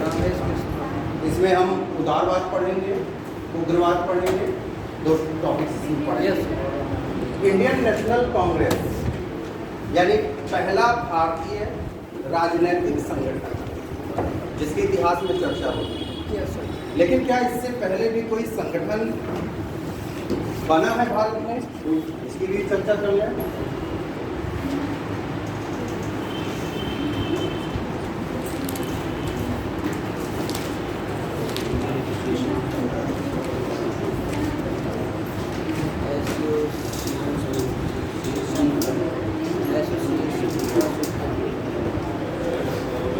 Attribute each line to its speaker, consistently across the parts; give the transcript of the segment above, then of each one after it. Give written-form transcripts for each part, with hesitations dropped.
Speaker 1: इसमें हम उदारवाद पढ़ेंगे, उग्रवाद पढ़ेंगे, दो टॉपिक्स इसमें पढ़ेंगे। इंडियन नेशनल कांग्रेस यानी पहला भारतीय राजनीतिक संगठन जिसके इतिहास में चर्चा होती है। लेकिन क्या इससे पहले भी कोई संगठन बना है भारत में, इसकी भी चर्चा कर लें।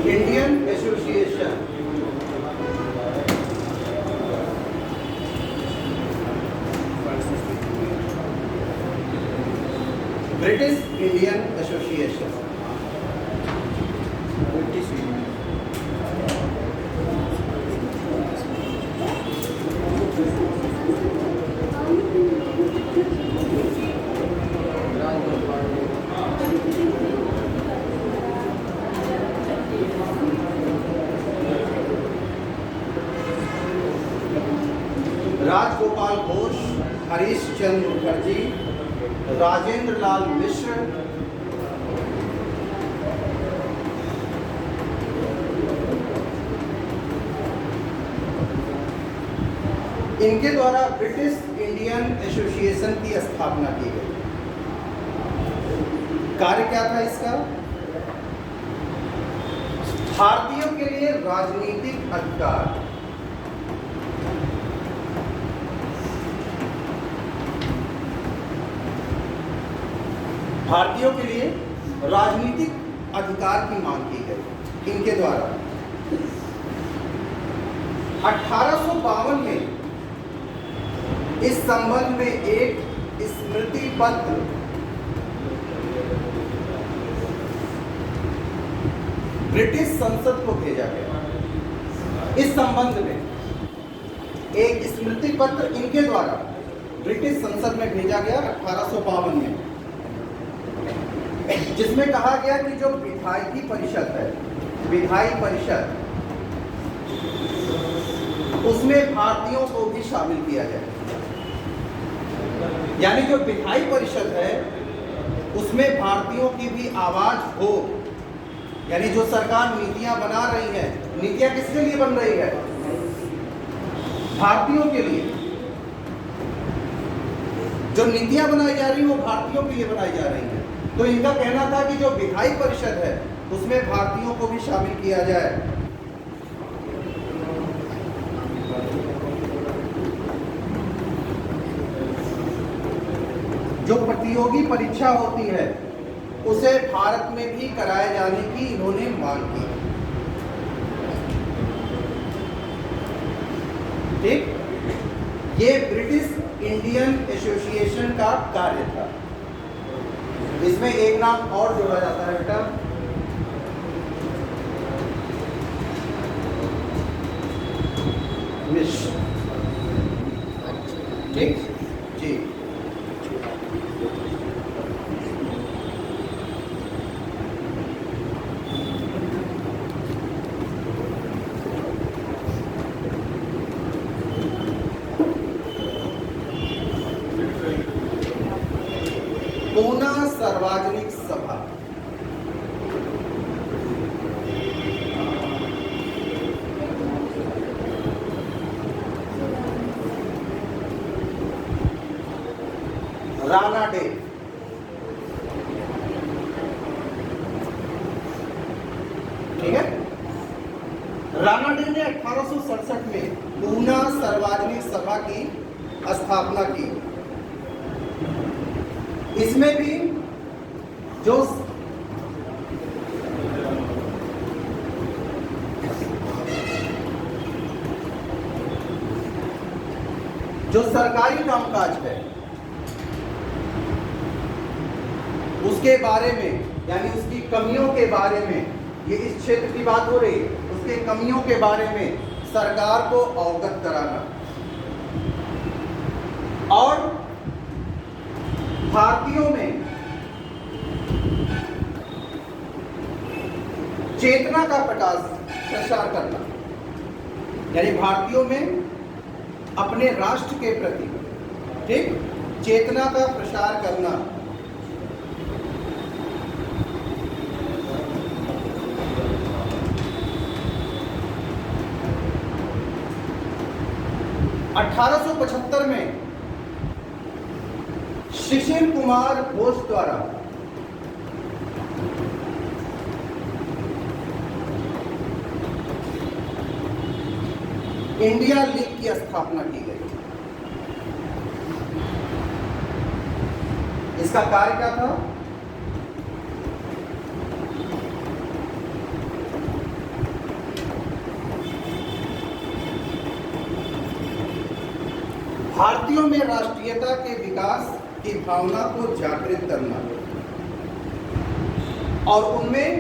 Speaker 1: Indian association British Indian association, Rajgopal Ghosh, Harish Chandra Mukherjee, Rajendra Lal Mishra, इनके द्वारा ब्रिटिश इंडियन एसोसिएशन की स्थापना की गई। कार्य क्या था इसका? भारतीयों के लिए राजनीतिक अधिकार, भारतीयों के लिए राजनीतिक अधिकार की मांग की गई इनके द्वारा। 1852 में इस संबंध में एक स्मृति पत्र ब्रिटिश संसद को भेजा गया। इस संबंध में एक स्मृति पत्र इनके द्वारा ब्रिटिश संसद में भेजा गया 1852 में, जिसमें कहा गया कि जो विधायकी परिषद है, विधायी परिषद, उसमें भारतीयों को भी शामिल किया जाए। यानी जो विधायी परिषद है उसमें भारतीयों की भी आवाज हो। यानी जो सरकार नीतियां बना रही है, नीतियां किसके लिए बन रही है? भारतीयों के लिए। जो नीतियां बनाई जा रही है वो भारतीयों के लिए बनाई जा रही है। तो इनका कहना था कि जो विधायी परिषद है उसमें भारतीयों को भी शामिल किया जाए। जो प्रतियोगी परीक्षा होती है उसे भारत में भी कराए जाने की इन्होंने मांग की। ठीक, ये ब्रिटिश इंडियन एसोसिएशन का कार्य था। इसमें एक नाम और जोड़ा जाता है बेटा, मिश्र। ठीक जी। पूना सार्वजनिक सभा, राणा डे, ठीक है। राणा डे ने 1867 में पूना सार्वजनिक सभा की स्थापना की। इसमें भी जो सरकारी कामकाज है उसके बारे में, यानी उसकी कमियों के बारे में, ये इस क्षेत्र की बात हो रही है, उसके कमियों के बारे में सरकार को अवगत कराना और भारतीयों में चेतना का प्रसार करना। यानी भारतीयों में अपने राष्ट्र के प्रति, ठीक, चेतना का प्रसार करना। (1875) में शिशिर कुमार बोस द्वारा इंडिया लीग की स्थापना की गई। इसका कार्य क्या था? भारतीयों में राष्ट्रीयता के विकास की भावना को जागृत करना और उनमें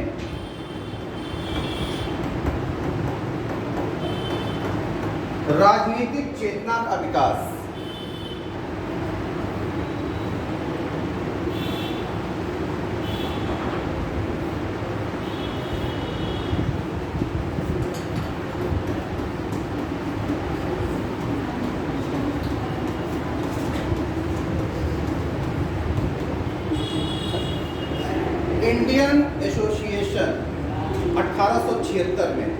Speaker 1: राजनीतिक चेतना का विकास। इंडियन एसोसिएशन 1876 में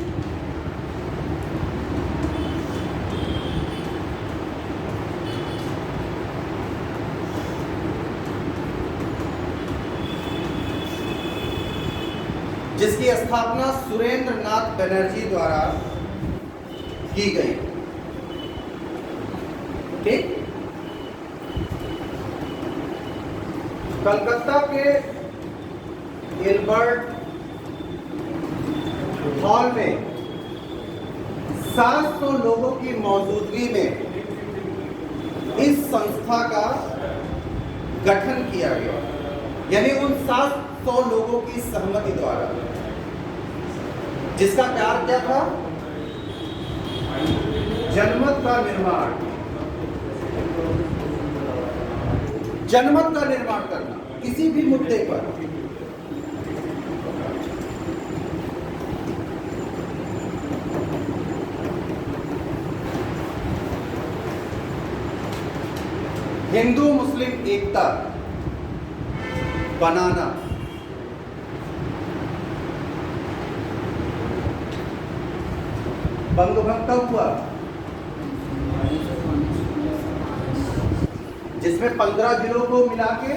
Speaker 1: जिसकी स्थापना सुरेंद्र नाथ बनर्जी द्वारा की गई, ठीक। कलकत्ता के एल्बर्ट हॉल में 700 लोगों की मौजूदगी में इस संस्था का गठन किया गया, यानी उन 700 लोगों की सहमति द्वारा, जिसका कार्य क्या था? जनमत का निर्माण, जनमत का निर्माण करना किसी भी मुद्दे पर। हिंदू मुस्लिम एकता बनाना, बंगभंग कब हुआ? जिसमें 15 जिलों को मिला के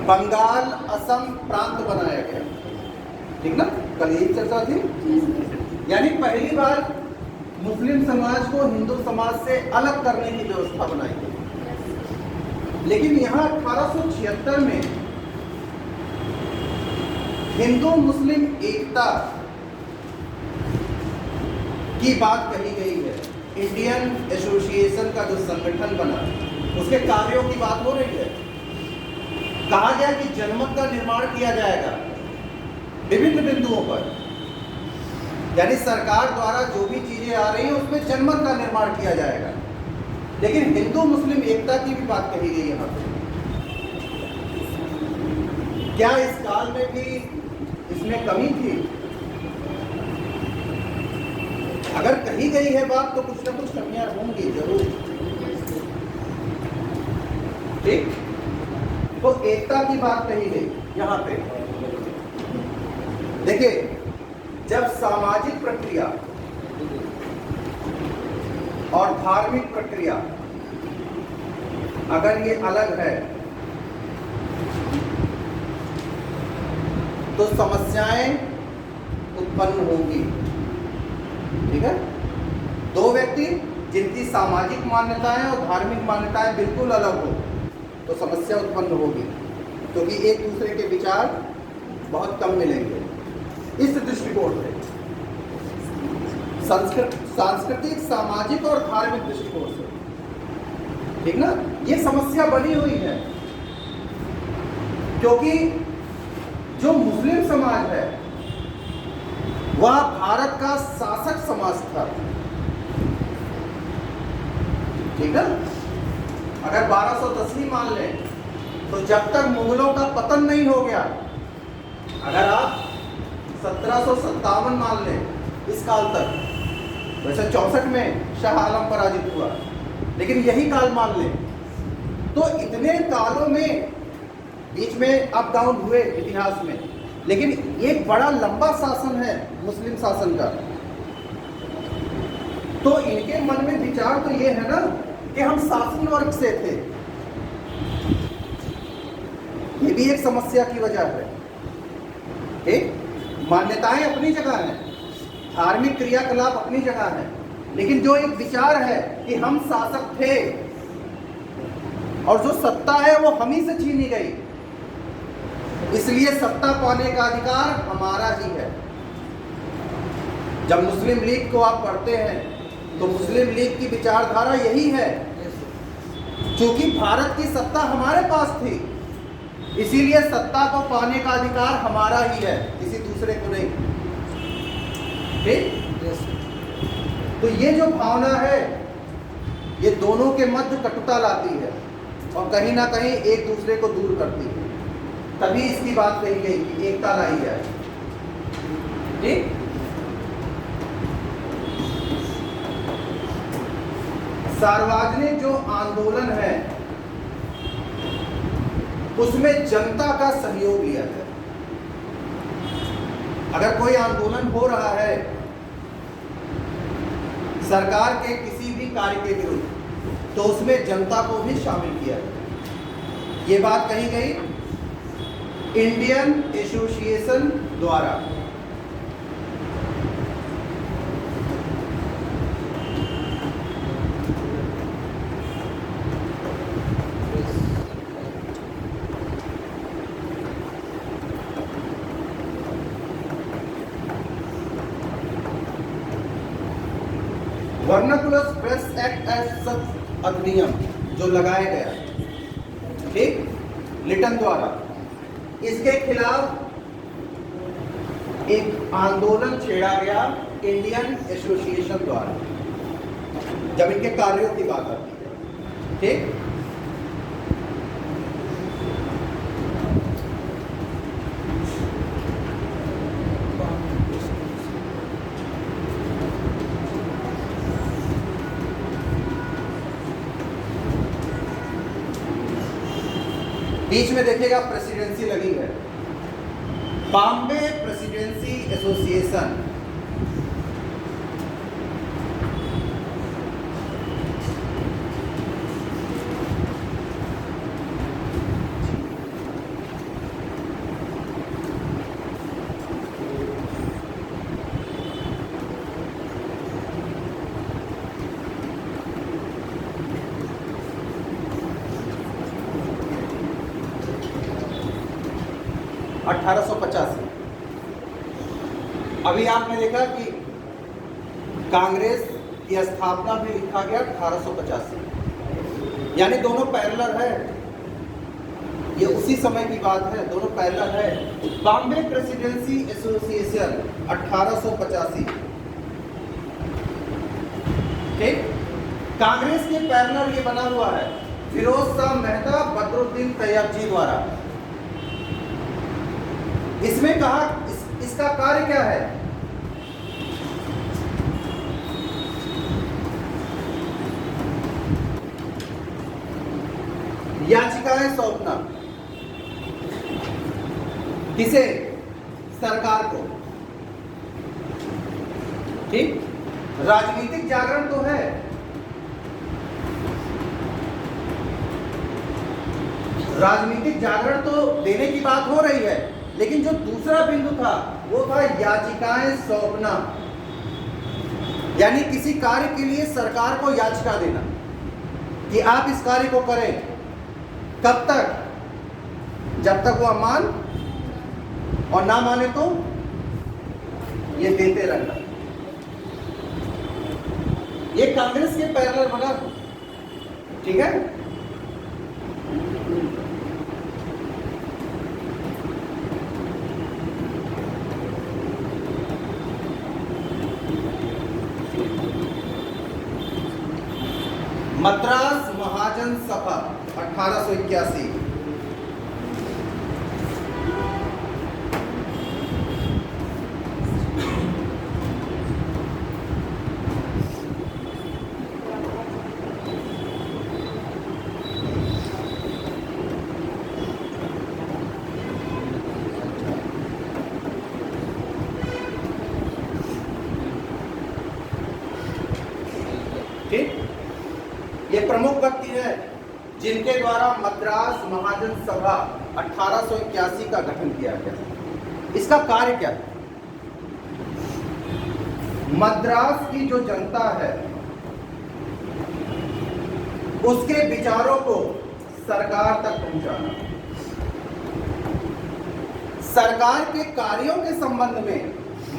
Speaker 1: बंगाल असम प्रांत बनाया गया, ठीक ना? कल यही चर्चा थी। यानी पहली बार मुस्लिम समाज को हिंदू समाज से अलग करने की व्यवस्था बनाई गई। लेकिन यहाँ 1876 में हिंदू मुस्लिम एकता की बात कही गई है। इंडियन एसोसिएशन का जो संगठन बना, उसके कार्यों की बात हो रही है। कहा गया कि जनमत का निर्माण किया जाएगा विभिन्न बिंदुओं पर, यानी सरकार द्वारा जो भी चीजें आ रही है उसमें जनमत का निर्माण किया जाएगा। लेकिन हिंदू मुस्लिम एकता की भी बात कही गई यहाँ पे। क्या इस काल में भी इसमें कमी थी? अगर कही गई है बात तो कुछ ना कुछ कमियां होंगी जरूर, ठीक। तो एकता की बात कही गई यहाँ पे। देखिए, जब सामाजिक प्रक्रिया और धार्मिक प्रक्रिया अगर ये अलग है तो समस्याएं उत्पन्न होंगी, ठीक है। दो व्यक्ति जिनकी सामाजिक मान्यताएं और धार्मिक मान्यताएं बिल्कुल अलग हो तो समस्या उत्पन्न होगी, क्योंकि एक दूसरे के विचार बहुत कम मिलेंगे। इस दृष्टिकोण से सांस्कृतिक, सामाजिक और धार्मिक दृष्टिकोण से, ठीक ना, ये समस्या बनी हुई है। क्योंकि जो मुस्लिम समाज है वह भारत का शासक समाज था, ठीक है। अगर 1210 मान लें तो जब तक मुगलों का पतन नहीं हो गया, अगर आप 1757 मान लें तो जब तक मुगलों का पतन नहीं हो गया, 1757 मान लें तो जब तक मुगलों का पतन नहीं हो गया, 1757 मान लें तो जब तक मुगलों का पतन नहीं हो गया, अगर आप 1757 मान लें इस काल तक। वैसे 64 में शाह आलम पराजित हुआ, लेकिन यही काल मान लें तो इतने कालों में बीच में अप डाउन हुए इतिहास में, लेकिन एक बड़ा लंबा शासन है मुस्लिम शासन का। तो इनके मन में विचार तो ये है ना कि हम शासन वर्ग से थे, ये भी एक समस्या की वजह है। ठीक, मान्यताएं अपनी जगह हैं, धार्मिक क्रियाकलाप अपनी जगह है, लेकिन जो एक विचार है कि हम शासक थे और जो सत्ता है वो हम ही से छीनी गई, इसलिए सत्ता पाने का अधिकार हमारा ही है। जब मुस्लिम लीग को आप पढ़ते हैं तो मुस्लिम लीग की विचारधारा यही है, क्योंकि भारत की सत्ता हमारे पास थी, इसीलिए सत्ता को पाने का अधिकार हमारा ही है, किसी दूसरे को नहीं। ठीक, तो ये जो भावना है ये दोनों के मध्य कटुता लाती है और कहीं ना कहीं एक दूसरे को दूर करती है। तभी इसकी बात कही गई कि एकता लाई जाए। ठीक, सार्वजनिक जो आंदोलन है उसमें जनता का सहयोग लिया जाए। अगर कोई आंदोलन हो रहा है सरकार के किसी भी कार्य के विरुद्ध तो उसमें जनता को भी शामिल किया जाए। ये बात कही गई इंडियन एसोसिएशन द्वारा। वर्नाकुलर प्रेस एक्ट सच अधिनियम जो लगाया गया, ठीक, लिटन द्वारा, इसके खिलाफ एक आंदोलन छेड़ा गया इंडियन एसोसिएशन द्वारा, जब इनके कार्यों की बात आती है। ठीक, बीच में देखिएगा प्रेसिडेंसी लगी है, बॉम्बे प्रेसिडेंसी एसोसिएशन। अभी आपने देखा कि कांग्रेस की स्थापना भी लिखा गया 1885, यानी दोनों पैरेलल है, ये उसी समय की बात है, दोनों पैरेलल है। बॉम्बे प्रेसिडेंसी एसोसिएशन 1885, ठीक, कांग्रेस के पैरेलल ये बना हुआ है फिरोज शाह मेहता बदरुद्दीन तैयबजी द्वारा। इसमें कहा इसका कार्य क्या है? याचिकाएं सौंपना, किसे? सरकार को। ठीक, राजनीतिक जागरण तो है, राजनीतिक जागरण तो देने की बात हो रही है, लेकिन जो दूसरा बिंदु था वो था याचिकाएं सौंपना, यानी किसी कार्य के लिए सरकार को याचिका देना कि आप इस कार्य को करें। कब तक? जब तक वो मान, और ना माने तो ये देते रहना। ये कांग्रेस के पैरेलल बना, ठीक है। मद्रास महाजन सभा 1881, ये प्रमुख व्यक्ति है जिनके द्वारा मद्रास महाजन सभा 1881 का गठन किया गया। इसका कार्य क्या है? मद्रास की जो जनता है उसके विचारों को सरकार तक पहुंचाना, सरकार के कार्यों के संबंध में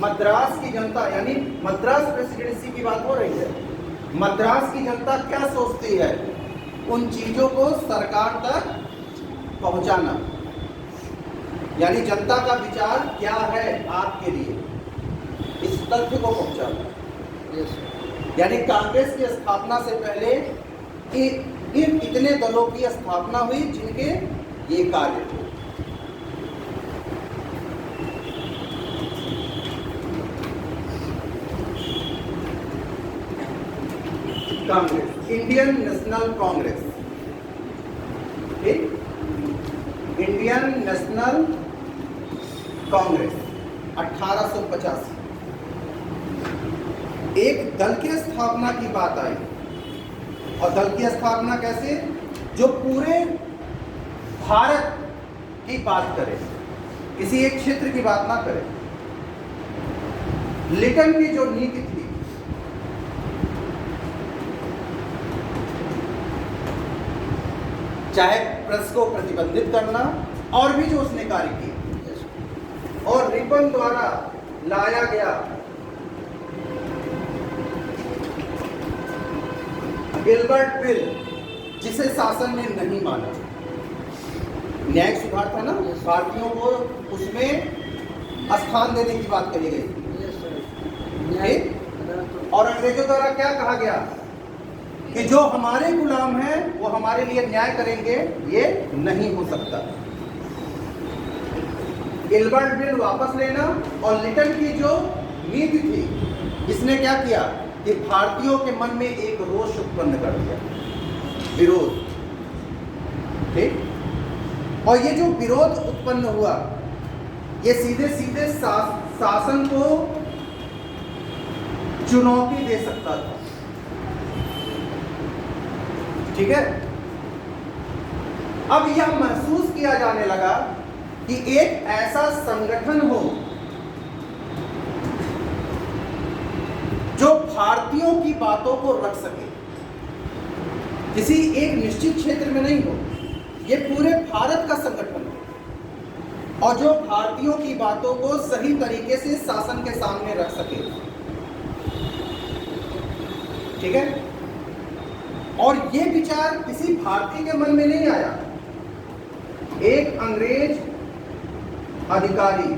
Speaker 1: मद्रास की जनता, यानी मद्रास प्रेसिडेंसी की बात हो रही है, मद्रास की जनता क्या सोचती है उन चीजों को सरकार तक पहुंचाना, यानी जनता का विचार क्या है आपके लिए, इस तथ्य को पहुंचाना। यानी कांग्रेस की स्थापना से पहले इन इतने दलों की स्थापना हुई जिनके ये कार्य थे। कांग्रेस, इंडियन नेशनल कांग्रेस, ठीक, इंडियन नेशनल कांग्रेस 1885। एक दल की स्थापना की बात आई, और दल की स्थापना कैसे? जो पूरे भारत की बात करे, किसी एक क्षेत्र की बात ना करे। लिटन की जो नीति थी, चाहे प्रेस को प्रतिबंधित करना, और भी जो उसने कार्य किए, और रिपन द्वारा लाया गया गिलबर्ट बिल, जिसे शासन ने नहीं माना, न्यायिक सुधार था ना, भारतीयों को उसमें स्थान देने की बात करी गई, और अंग्रेजों द्वारा क्या कहा गया कि जो हमारे गुलाम हैं वो हमारे लिए न्याय करेंगे, ये नहीं हो सकता। गिलबर्ट बिल वापस लेना, और लिटन की जो नीति थी, इसने क्या किया कि भारतीयों के मन में एक रोष उत्पन्न कर दिया, विरोध, ठीक। और ये जो विरोध उत्पन्न हुआ, ये सीधे सीधे शासन को चुनौती दे सकता था, ठीक है। अब यह महसूस किया जाने लगा कि एक ऐसा संगठन हो जो भारतीयों की बातों को रख सके, किसी एक निश्चित क्षेत्र में नहीं हो, ये पूरे भारत का संगठन हो, और जो भारतीयों की बातों को सही तरीके से शासन के सामने रख सके, ठीक है। और ये विचार किसी भारतीय के मन में नहीं आया, एक अंग्रेज अधिकारी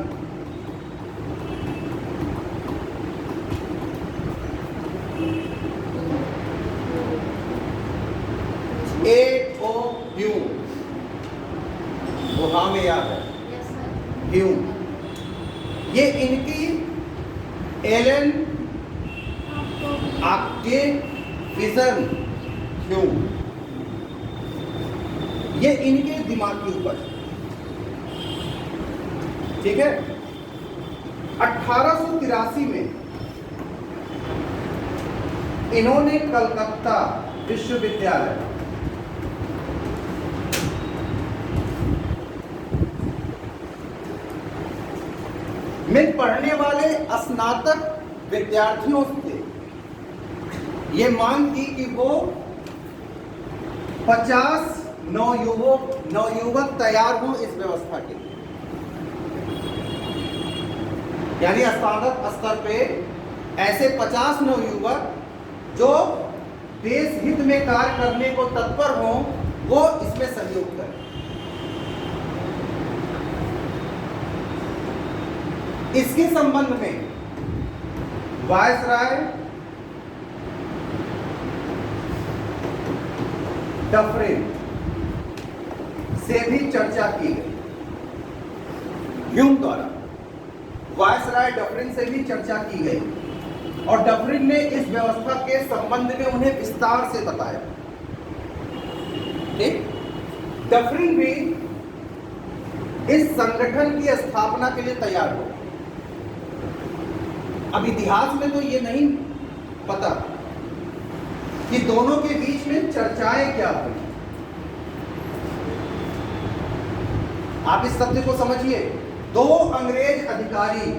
Speaker 1: A.O. ह्यूम, वो हाँ में याद है, ह्यूम, ये इनकी एलन ऑक्टेविजन ह्यूम, ये इनके दिमाग की उपज, ठीक है। 1883 में इन्होंने कलकत्ता विश्वविद्यालय में पढ़ने वाले स्नातक विद्यार्थियों से ये मांग की कि वो 50 नवयुवक तैयार हों इस व्यवस्था के लिए, यानी स्नातक स्तर पे ऐसे 50 नवयुवक जो देश हित में कार्य करने को तत्पर हों, वो इसमें सहयोग करें। इसके संबंध में वायसराय डफरिन से भी चर्चा की गई, ह्यूम द्वारा वायसराय डफरिन से भी चर्चा की गई, और डफरिन ने इस व्यवस्था के संबंध में उन्हें विस्तार से बताया, ठीक। डफरिन भी इस संगठन की स्थापना के लिए तैयार हो। अब इतिहास में तो ये नहीं पता कि दोनों के बीच में चर्चाएं क्या हुई। आप इस शब्द को समझिए, दो अंग्रेज अधिकारी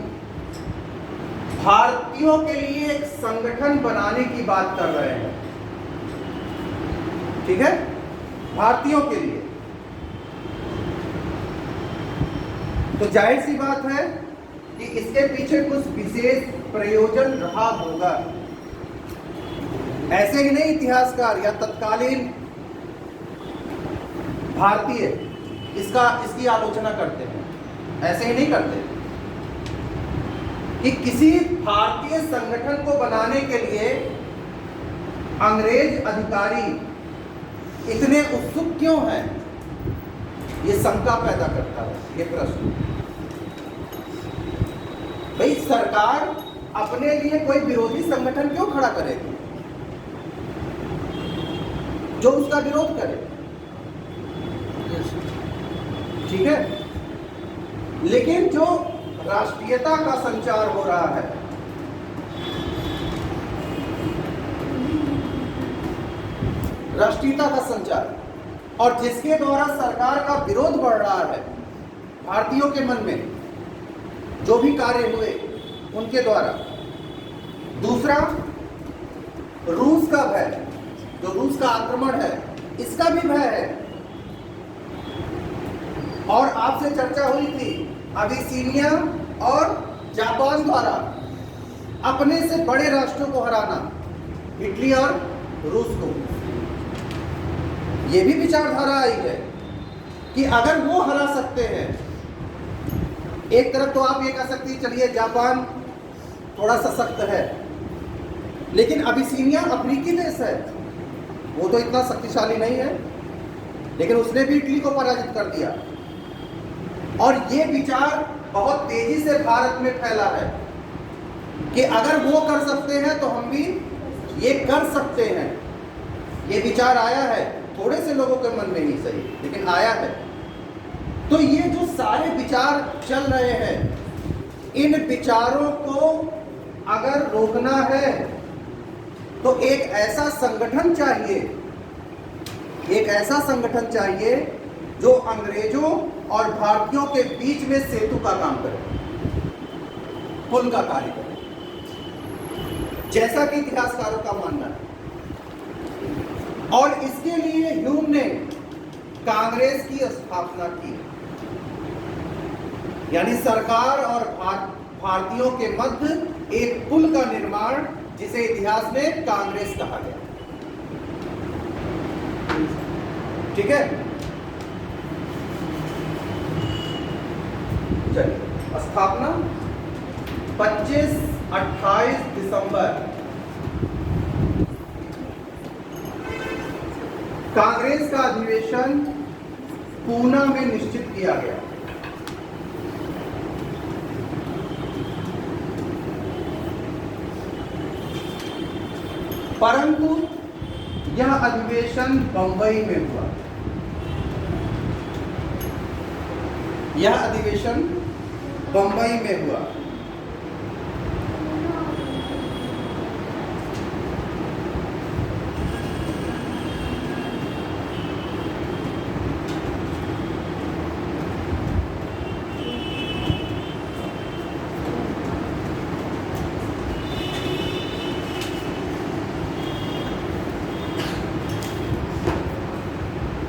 Speaker 1: भारतीयों के लिए एक संगठन बनाने की बात कर रहे हैं, ठीक है, भारतीयों के लिए। तो जाहिर सी बात है कि इसके पीछे कुछ विशेष प्रयोजन रहा होगा। ऐसे ही नहीं इतिहासकार या तत्कालीन भारतीय इसकी आलोचना करते हैं, ऐसे ही नहीं करते कि किसी भारतीय संगठन को बनाने के लिए अंग्रेज अधिकारी इतने उत्सुक क्यों हैं, ये शंका पैदा करता है ये प्रश्न। भाई सरकार अपने लिए कोई विरोधी संगठन क्यों खड़ा करेगी जो उसका विरोध करे, ठीक है। लेकिन जो राष्ट्रीयता का संचार हो रहा है, राष्ट्रीयता का संचार, और जिसके द्वारा सरकार का विरोध बढ़ रहा है भारतीयों के मन में, जो भी कार्य हुए उनके द्वारा। दूसरा, रूस का भय, जो रूस का आक्रमण है इसका भी भय है। और आपसे चर्चा हुई थी अबिसिनिया और जापान द्वारा अपने से बड़े राष्ट्रों को हराना, इटली और रूस को। यह भी विचारधारा आई है कि अगर वो हरा सकते हैं, एक तरफ तो आप ये कह सकते हैं चलिए जापान थोड़ा सा सख्त है, लेकिन अबिसिनिया अफ्रीकी देश है, वो तो इतना शक्तिशाली नहीं है, लेकिन उसने भी इटली को पराजित कर दिया। और ये विचार बहुत तेजी से भारत में फैला है कि अगर वो कर सकते हैं तो हम भी ये कर सकते हैं। ये विचार आया है, थोड़े से लोगों के मन में ही सही, लेकिन आया है। तो ये जो सारे विचार चल रहे हैं, इन विचारों को अगर रोकना है तो एक ऐसा संगठन चाहिए, एक ऐसा संगठन चाहिए जो अंग्रेजों और भारतीयों के बीच में सेतु का काम करे, पुल का कार्य करे, जैसा कि इतिहासकारों का मानना है। और इसके लिए ह्यूम ने कांग्रेस की स्थापना की, यानी सरकार और भारतीयों के मध्य एक पुल का निर्माण, जिसे इतिहास में कांग्रेस कहा गया, ठीक है। चलिए, स्थापना 25-28 दिसंबर कांग्रेस का अधिवेशन पूना में निश्चित किया गया। परंतु यह अधिवेशन बंबई में हुआ। यह अधिवेशन बंबई में हुआ।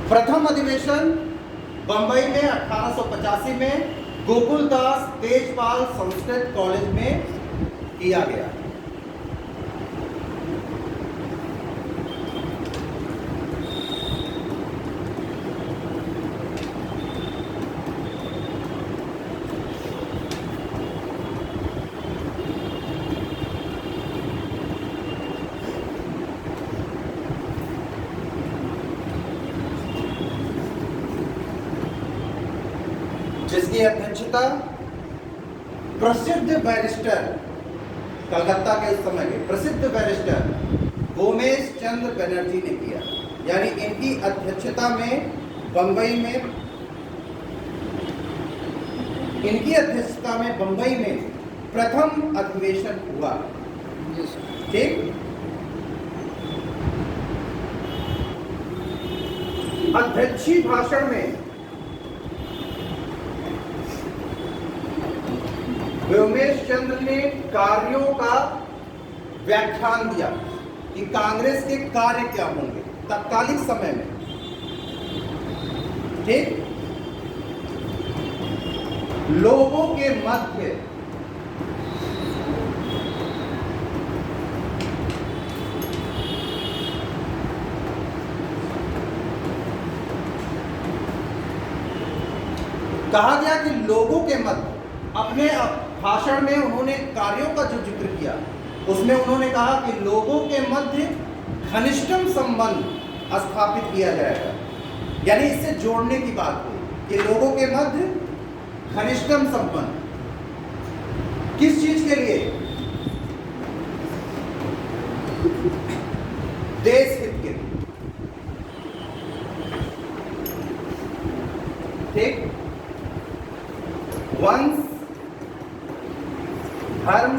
Speaker 1: प्रथम अधिवेशन बंबई में 1885 में गोकुलदास तेजपाल संस्कृत कॉलेज में किया गया। जिसकी अध्यक्षता प्रसिद्ध बैरिस्टर, कलकत्ता के उस समय के प्रसिद्ध बैरिस्टर गोमेश चंद्र बनर्जी ने किया। यानी इनकी अध्यक्षता में बंबई में प्रथम अधिवेशन हुआ। ठीक, अध्यक्षीय भाषण में व्योमेश चंद्र ने कार्यों का व्याख्यान दिया कि कांग्रेस के कार्य क्या होंगे तत्कालिक समय में। ठीक, लोगों के मध्य कहा गया कि लोगों के मध्य, अपने भाषण में उन्होंने कार्यों का जो जिक्र किया उसमें उन्होंने कहा कि लोगों के मध्य घनिष्ठतम संबंध स्थापित किया जाएगा। यानी इससे जोड़ने की बात हुई कि लोगों के मध्य घनिष्ठतम संबंध किस चीज के लिए? देश हित के लिए। ठीक, वंश, धर्म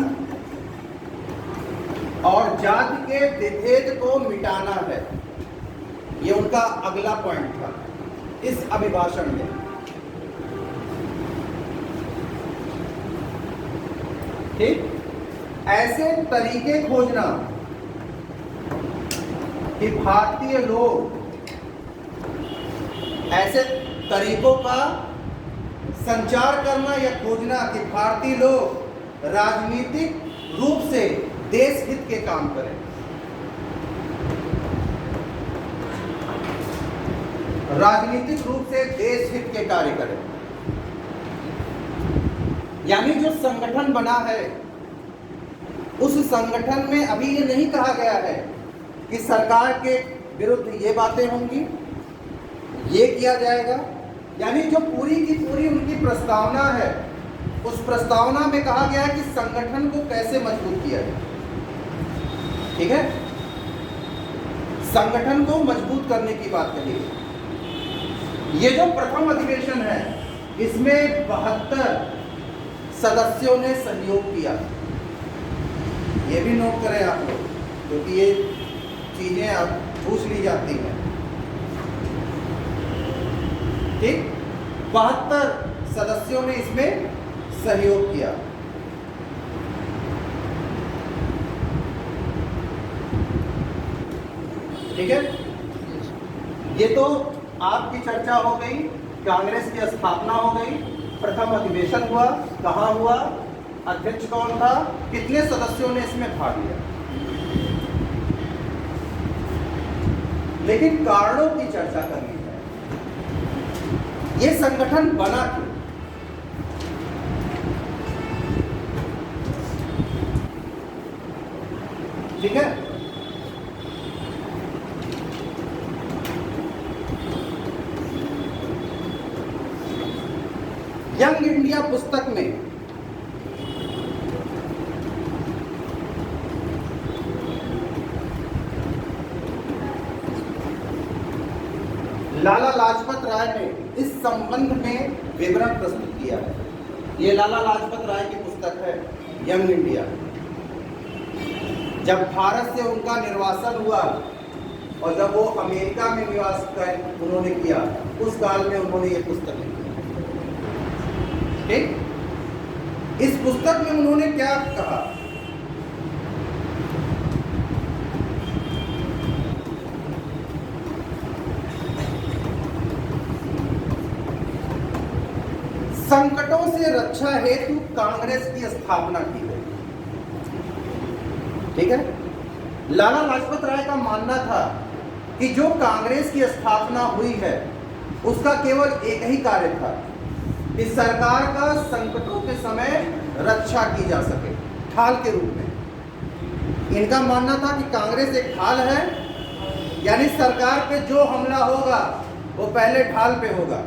Speaker 1: और जाति के विभेद को मिटाना है, ये उनका अगला पॉइंट था इस अभिभाषण में। ठीक, ऐसे तरीके खोजना कि भारतीय लोग, ऐसे तरीकों का संचार करना या खोजना कि भारतीय लोग राजनीतिक रूप से देश हित के काम करें। राजनीतिक रूप से देश हित के कार्य करें। यानी जो संगठन बना है उस संगठन में अभी ये नहीं कहा गया है कि सरकार के विरुद्ध ये बातें होंगी, ये किया जाएगा। यानी जो पूरी की पूरी उनकी प्रस्तावना है उस प्रस्तावना में कहा गया है कि संगठन को कैसे मजबूत किया जाए। ठीक है, संगठन को मजबूत करने की बात कही है। ये जो प्रथम अधिवेशन है इसमें 72 सदस्यों ने सहयोग किया। ये भी नोट करें आप लोग, क्योंकि ये चीजें अब पूछ ली जाती हैं। ठीक, 72 सदस्यों ने इसमें सहयोग किया। ठीक है, ये तो आपकी चर्चा हो गई, कांग्रेस की स्थापना हो गई, प्रथम अधिवेशन हुआ, कहाँ हुआ, अध्यक्ष कौन था, कितने सदस्यों ने इसमें भाग लिया। लेकिन कारणों की चर्चा करनी है। ये संगठन बना क्यों? ठीक है, यंग इंडिया पुस्तक में लाला लाजपत राय ने इस संबंध में विवरण प्रस्तुत किया है। ये लाला लाजपत राय की पुस्तक है यंग इंडिया। जब भारत से उनका निर्वासन हुआ और जब वो अमेरिका में निवास कर उन्होंने किया, उस काल में उन्होंने ये पुस्तक लिखी। ठीक, इस पुस्तक में उन्होंने क्या कहा? संकटों से रक्षा हेतु कांग्रेस की स्थापना की गई। ठीक है, लाला लाजपत राय का मानना था कि जो कांग्रेस की स्थापना हुई है उसका केवल एक ही कार्य था कि सरकार का संकटों के समय रक्षा की जा सके, ढाल के रूप में। इनका मानना था कि कांग्रेस एक ढाल है, यानी सरकार पे जो हमला होगा वो पहले ढाल पे होगा,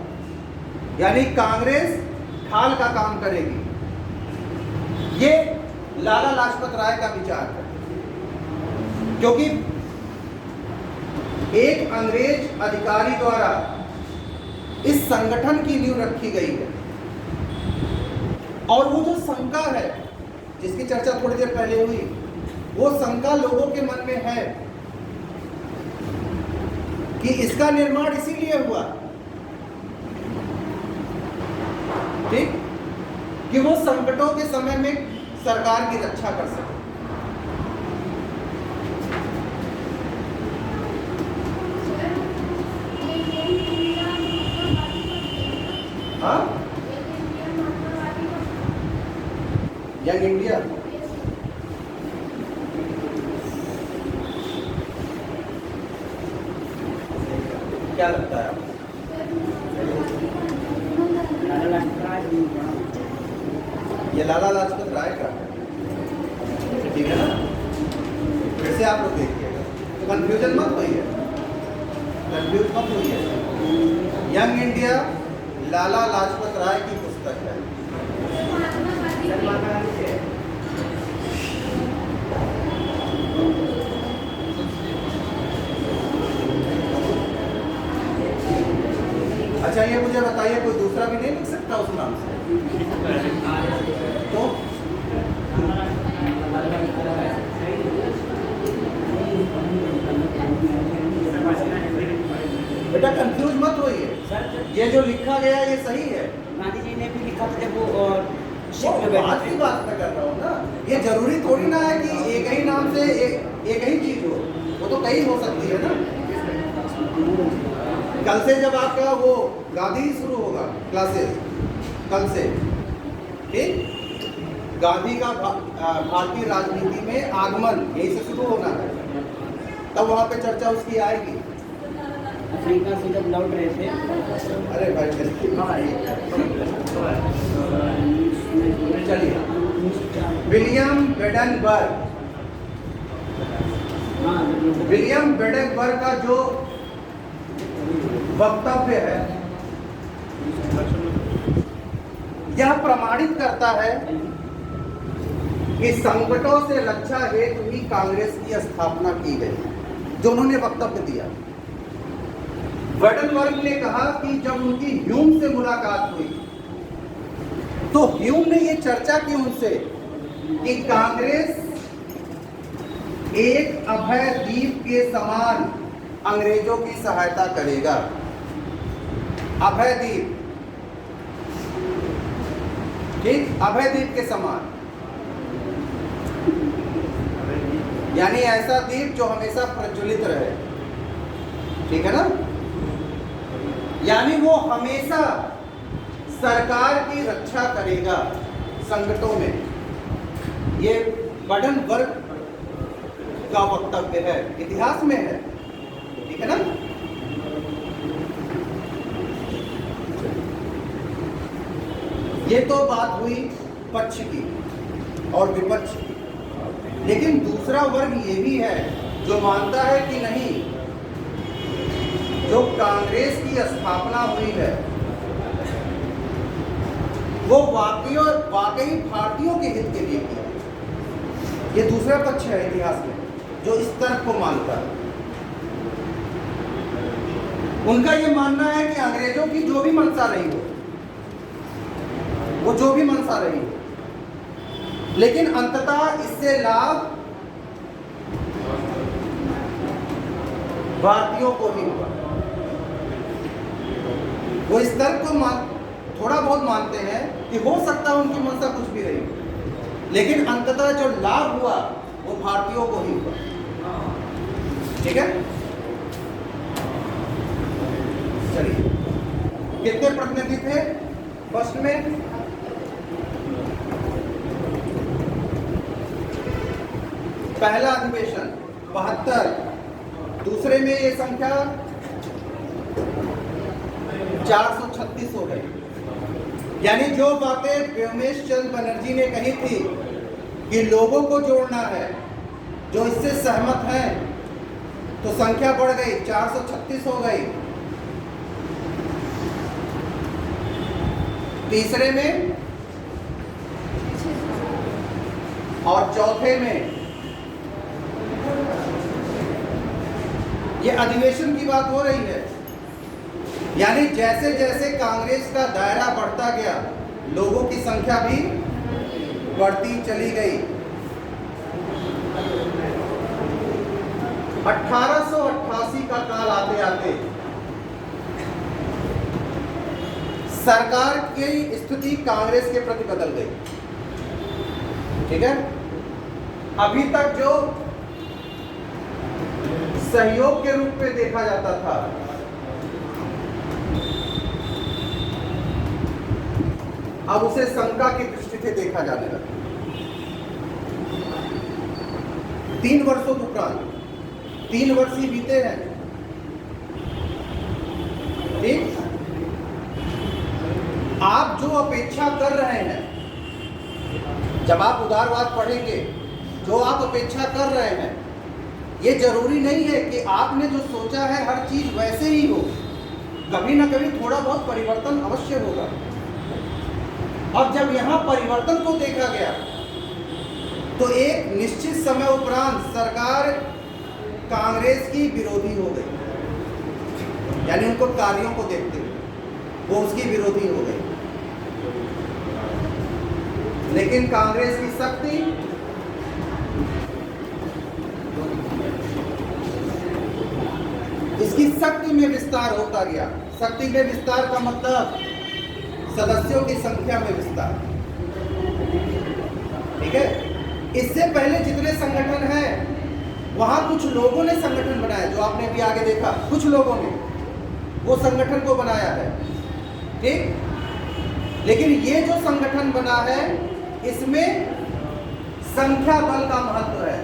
Speaker 1: यानी कांग्रेस ढाल का काम करेगी। ये लाला लाजपत राय का विचार है, क्योंकि एक अंग्रेज अधिकारी द्वारा इस संगठन की नींव रखी गई है। और वो जो शंका है जिसकी चर्चा थोड़ी देर पहले हुई, वो शंका लोगों के मन में है कि इसका निर्माण इसीलिए हुआ, ठीक, कि वो संकटों के समय में सरकार की रक्षा कर सके। हाँ, यंग इंडिया क्या लगता है आपको? ये लाला लाजपत राय का है, ठीक है ना? फिर से आप लोग देखिएगा, कंफ्यूजन मत होइए, कंफ्यूज मत होइए। यंग इंडिया लाला लाजपत राय की पुस्तक है। अच्छा, ये मुझे बताइए, कोई दूसरा भी नहीं लिख सकता उस नाम से? तो बेटा कंफ्यूज मत होइए, ये जो लिखा गया ये सही है।
Speaker 2: गांधी जी ने भी लिखा था जब वो
Speaker 1: बात की बात मैं कर रहा हूँ ना, ये जरूरी थोड़ी ना है कि एक ही नाम से एक ही चीज हो, वो तो कई हो सकती है ना। कल से जब आपका वो गांधी शुरू होगा क्लासेस, कल से, ठीक, गांधी का भारतीय राजनीति में आगमन यही से शुरू होना है, तब वहां पे चर्चा उसकी आएगी।
Speaker 2: अफ्रीका से जब लौट रहे थे,
Speaker 1: अरे भाई चलिए, विलियम बेडनबर्ग, विलियम बेडनबर्ग का जो वक्तव्य है यह प्रमाणित करता है कि संकटों से रक्षा हेतु ही कांग्रेस की स्थापना की गई, जो उन्होंने वक्तव्य दिया। बेडनबर्ग ने कहा कि जब उनकी ह्यूम से मुलाकात हुई तो ह्यूम ने ये चर्चा की उनसे कि कांग्रेस एक अभय द्वीप के समान अंग्रेजों की सहायता करेगा। अभय द्वीप, ठीक, अभय द्वीप के समान, यानी ऐसा द्वीप जो हमेशा प्रज्वलित रहे, ठीक है ना, यानी वो हमेशा सरकार की रक्षा करेगा संकटों में। ये बेडनबर्ग का वक्तव्य है, इतिहास में है, ठीक है ना। ये तो बात हुई पक्ष की और विपक्ष की, लेकिन दूसरा वर्ग ये भी है जो मानता है कि नहीं, जो कांग्रेस की स्थापना हुई है वो वाकई भारतीयों के हित के लिए की। ये दूसरा पक्ष है इतिहास में जो इस तर्क को मानता है। उनका ये मानना है कि अंग्रेजों की जो भी मंशा रही हो, वो जो भी मंशा रही हो, लेकिन अंततः इससे लाभ भारतीयों को ही हुआ। वो इस तर्क को थोड़ा बहुत मानते हैं कि हो सकता है उनकी मंशा कुछ भी रही, लेकिन अंततः जो लाभ हुआ वो भारतीयों को ही हुआ, ठीक है। चलिए, कितने प्रतिनिधि थे फर्स्ट में? पहला अधिवेशन 72, दूसरे में ये संख्या 436 हो गई। यानी जो बातें व्योमेश चंद्र बनर्जी ने कही थी कि लोगों को जोड़ना है, जो इससे सहमत हैं, तो संख्या बढ़ गई, 436 हो गई। तीसरे में और चौथे में, ये अधिवेशन की बात हो रही है। यानी जैसे जैसे कांग्रेस का दायरा बढ़ता गया, लोगों की संख्या भी बढ़ती चली गई। 1888 फांसी का काल आते आते सरकार की स्थिति कांग्रेस के प्रति बदल गई। ठीक है, अभी तक जो सहयोग के रूप में देखा जाता था, अब उसे शंका की दृष्टि से देखा जाने लगा। 3 वर्षों के उपरांत 3 वर्ष ही बीते हैं। ठीक, आप जो अपेक्षा कर रहे हैं, जब आप उदारवाद पढ़ेंगे, जो आप अपेक्षा कर रहे हैं, ये जरूरी नहीं है कि आपने जो सोचा है हर चीज वैसे ही हो। कभी ना कभी थोड़ा बहुत परिवर्तन अवश्य होगा। अब जब यहां परिवर्तन को देखा गया तो एक निश्चित समय उपरांत सरकार कांग्रेस की विरोधी हो गई, यानी उनको कार्यों को देखते हुए वो उसकी विरोधी हो गई। लेकिन कांग्रेस की शक्ति इसकी शक्ति में विस्तार होता गया। शक्ति में विस्तार का मतलब सदस्यों की संख्या में विस्तार। ठीक है, इससे पहले जितने संगठन हैं वहां कुछ लोगों ने संगठन बनाया, जो आपने भी आगे देखा, कुछ लोगों ने वो संगठन को बनाया है। ठीक, लेकिन ये जो संगठन बना है इसमें संख्या बल का महत्व है।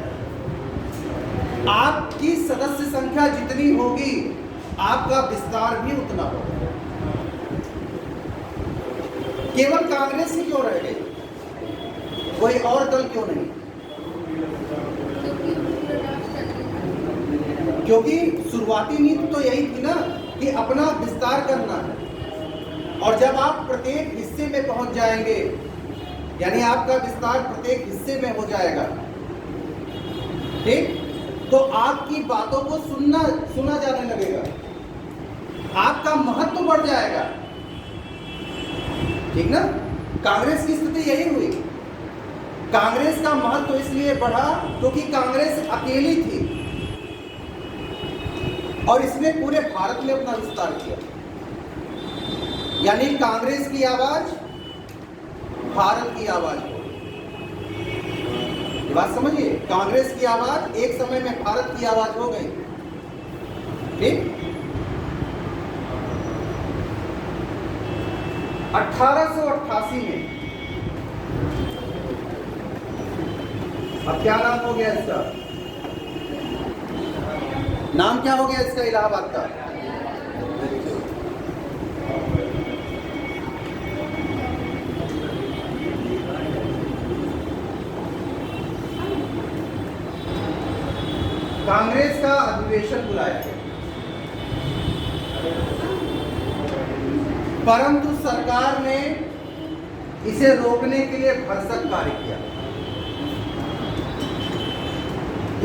Speaker 1: आपकी सदस्य संख्या जितनी होगी आपका विस्तार भी उतना होगा। केवल कांग्रेस ही क्यों रह गई, कोई और दल क्यों नहीं? क्योंकि शुरुआती नीति तो यही थी ना कि अपना विस्तार करना है, और जब आप प्रत्येक हिस्से में पहुंच जाएंगे, यानी आपका विस्तार प्रत्येक हिस्से में हो जाएगा, ठीक, तो आपकी बातों को सुना जाने लगेगा, आपका महत्व बढ़ जाएगा। ठीक ना? कांग्रेस की स्थिति यही हुई। कांग्रेस का महत्व इसलिए बढ़ा क्योंकि कांग्रेस अकेली थी और इसने पूरे भारत में अपना विस्तार किया। यानी कांग्रेस की आवाज भारत की आवाज हो। ये बात समझिए, कांग्रेस की आवाज एक समय में भारत की आवाज हो गई। ठीक, 1888 में, अब क्या नाम हो गया इसका? नाम क्या हो गया इसका इलाहाबाद का? कांग्रेस का अधिवेशन बुलाया गया, परंतु सरकार ने इसे रोकने के लिए भरसक कार्य किया।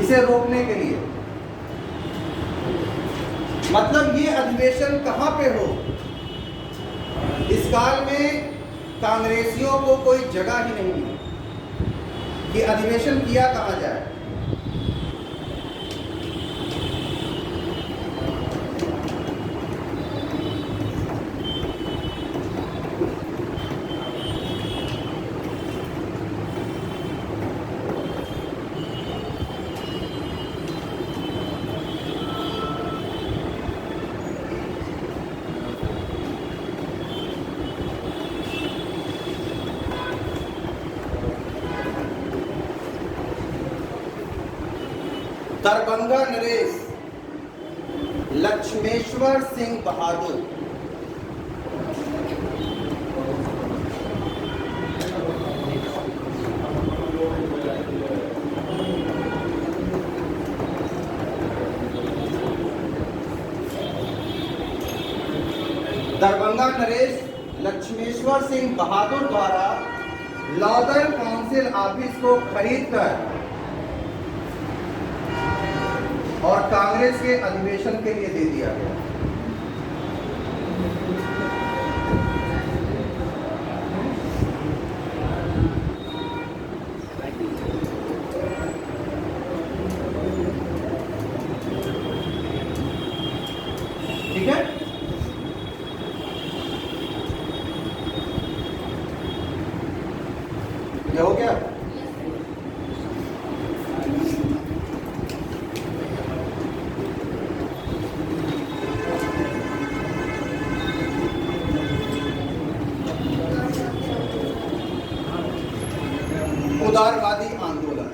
Speaker 1: इसे रोकने के लिए मतलब ये अधिवेशन कहां पे हो? इस काल में कांग्रेसियों को कोई जगह ही नहीं मिली कि अधिवेशन किया कहां जाए। दरभंगा नरेश लक्ष्मेश्वर सिंह बहादुर दरभंगा नरेश लक्ष्मेश्वर सिंह बहादुर द्वारा लॉदर काउंसिल ऑफिस को खरीदकर और कांग्रेस के अधिवेशन के लिए दे दिया गया। आंदोलन,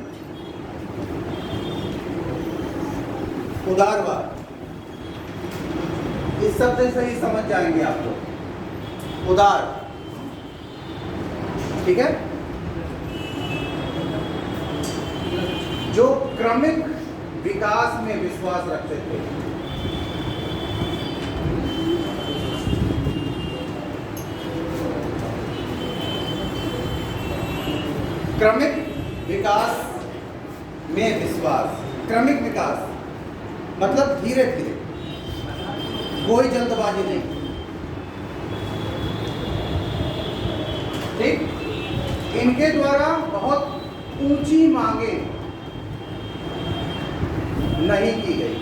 Speaker 1: उदारवाद, इस शब्द से ही समझ जाएंगे आप लोग। उदार, ठीक है, जो क्रमिक विकास में विश्वास रखते थे। क्रमिक विकास में विश्वास, क्रमिक विकास मतलब धीरे धीरे, कोई जल्दबाजी नहीं, ठीक। इनके द्वारा बहुत ऊंची मांगे नहीं की गई।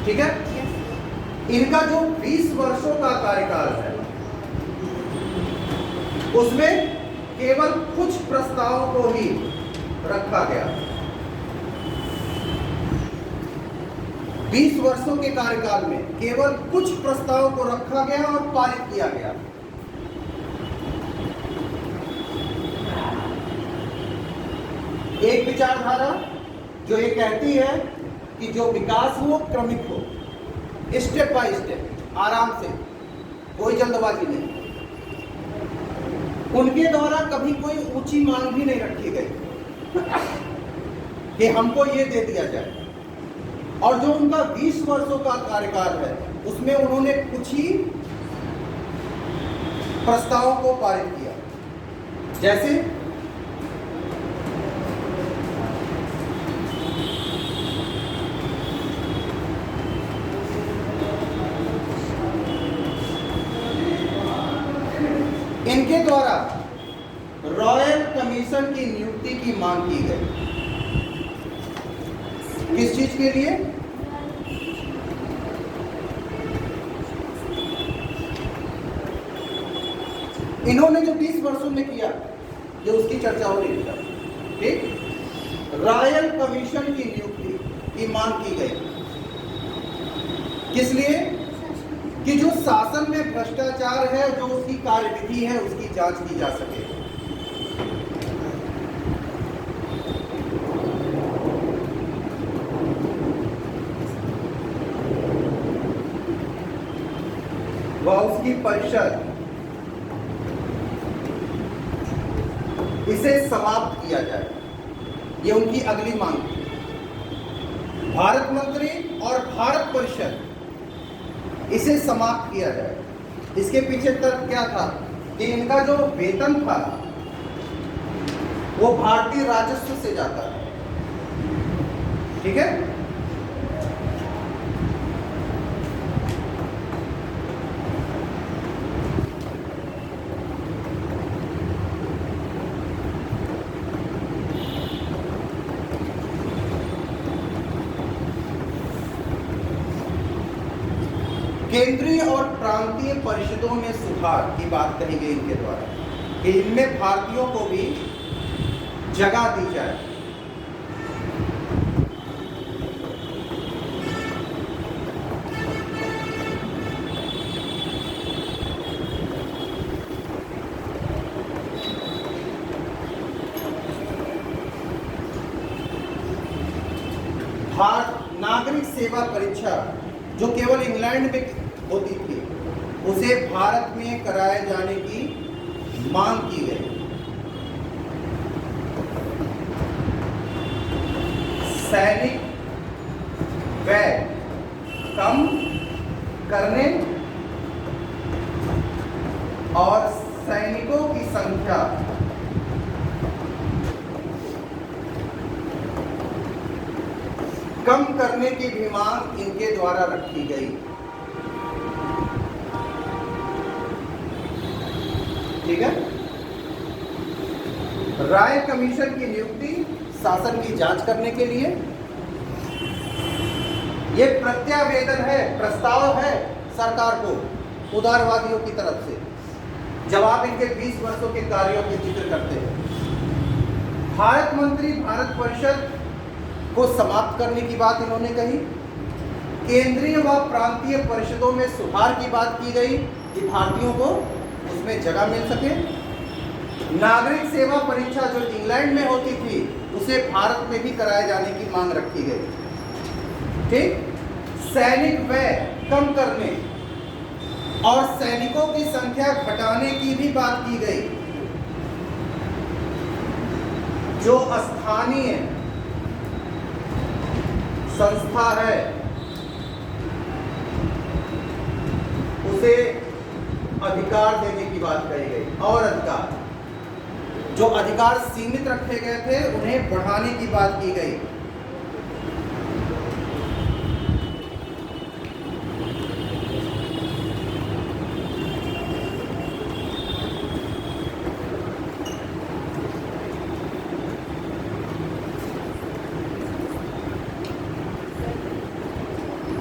Speaker 1: ठीक है, इनका जो 20 वर्षों का कार्यकाल है उसमें केवल कुछ प्रस्तावों को ही रखा गया। 20 वर्षों के कार्यकाल में केवल कुछ प्रस्तावों को रखा गया और पारित किया गया। एक विचारधारा जो ये कहती है कि जो विकास हो क्रमिक हो, स्टेप बाय स्टेप, आराम से, कोई जल्दबाजी नहीं। उनके द्वारा कभी कोई ऊंची मांग भी नहीं रखी गई कि हमको ये दे दिया जाए। और जो उनका 20 वर्षों का कार्यकाल है उसमें उन्होंने कुछ ही प्रस्तावों को पारित किया, जैसे इनके द्वारा रॉयल कमीशन की नियुक्ति की मांग की गई। किस चीज के लिए? इन्होंने जो 20 वर्षों में किया, जो उसकी चर्चा हो रही है, ठीक, रॉयल कमीशन की नियुक्ति की मांग की गई। किस लिए? कि जो शासन में भ्रष्टाचार है, जो उसकी कार्यविधि है, उसकी जांच की जा सके। वह उसकी परिषद इसे समाप्त किया जाए, ये उनकी अगली मांग थी। भारत मंत्री और भारत परिषद इसे समाप्त किया जाए। इसके पीछे तर्क क्या था कि इनका जो वेतन था वो भारतीय राजस्व से जाता है, ठीक है। केंद्रीय और प्रांतीय परिषदों में सुधार की बात कही गई इनके द्वारा कि इनमें भारतीयों को भी जगह दी जाए। नागरिक सेवा परीक्षा जो केवल इंग्लैंड में होती थी, उसे भारत में कराए जाने की मांग की गई। सैनिक व्यय कम करने और सैनिकों की संख्या कम करने की भी मांग इनके द्वारा रखी गई। ठीक है। राय कमीशन की नियुक्ति शासन की जांच करने के लिए, यह प्रत्यावेदन है, प्रस्ताव है सरकार को उदारवादियों की तरफ से, जब आप इनके 20 वर्षों के कार्यों के जिक्र करते हैं। भारत मंत्री भारत परिषद को समाप्त करने की बात इन्होंने कही। केंद्रीय व प्रांतीय परिषदों में सुधार की बात की गई कि भारतीयों को उसमें जगह मिल सके। नागरिक सेवा परीक्षा जो इंग्लैंड में होती थी उसे भारत में भी कराए जाने की मांग रखी गई। ठीक, सैनिक व्यय कम करने और सैनिकों की संख्या घटाने की भी बात की गई। जो स्थानीय संस्था है उसे अधिकार देने की बात कही गई, और अधिकार जो अधिकार सीमित रखे गए थे उन्हें बढ़ाने की बात की गई।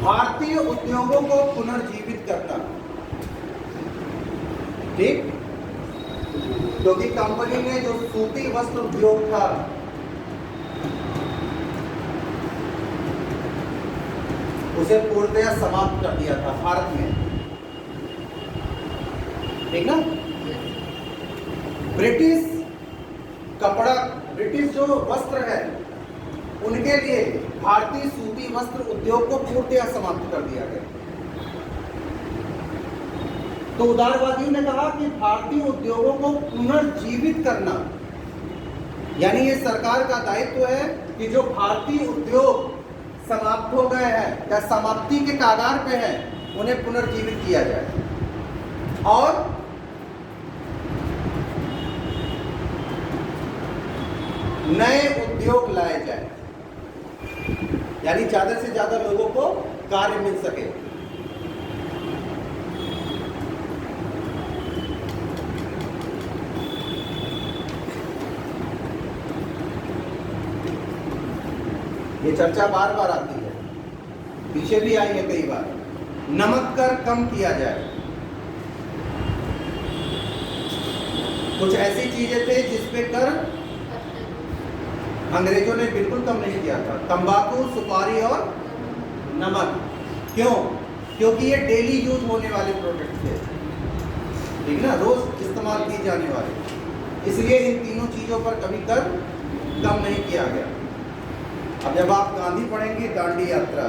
Speaker 1: भारतीय उद्योगों को पुनर्जीवित करना। ठीक, क्योंकि कंपनी ने जो सूती वस्त्र उद्योग था उसे पूर्णतया समाप्त कर दिया था भारत में। ठीक ना, ब्रिटिश कपड़ा, ब्रिटिश जो वस्त्र है उनके लिए भारतीय सूती वस्त्र उद्योग को पूर्णतया समाप्त कर दिया गया। तो उदारवादियों ने कहा कि भारतीय उद्योगों को पुनर्जीवित करना, यानी ये सरकार का दायित्व है कि जो भारतीय उद्योग समाप्त हो गए हैं या समाप्ति के कगार पे हैं उन्हें पुनर्जीवित किया जाए और नए उद्योग लाए जाए, यानी ज्यादा से ज्यादा लोगों को कार्य मिल सके। ये चर्चा बार बार आती है, पीछे भी आई है कई बार। नमक कर कम किया जाए। कुछ ऐसी चीजें थे जिसपे कर अंग्रेजों ने बिल्कुल कम नहीं किया था, तंबाकू, सुपारी और नमक। क्यों? क्योंकि ये डेली यूज होने वाले प्रोडक्ट थे, ठीक ना, रोज इस्तेमाल की जाने वाले, इसलिए इन तीनों चीजों पर कभी कर कम नहीं किया गया। अब जब आप गांधी पढ़ेंगे, दांडी यात्रा,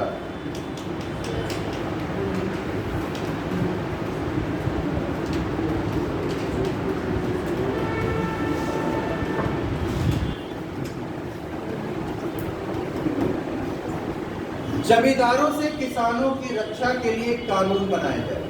Speaker 1: जमींदारों से किसानों की रक्षा के लिए कानून बनाए जाए।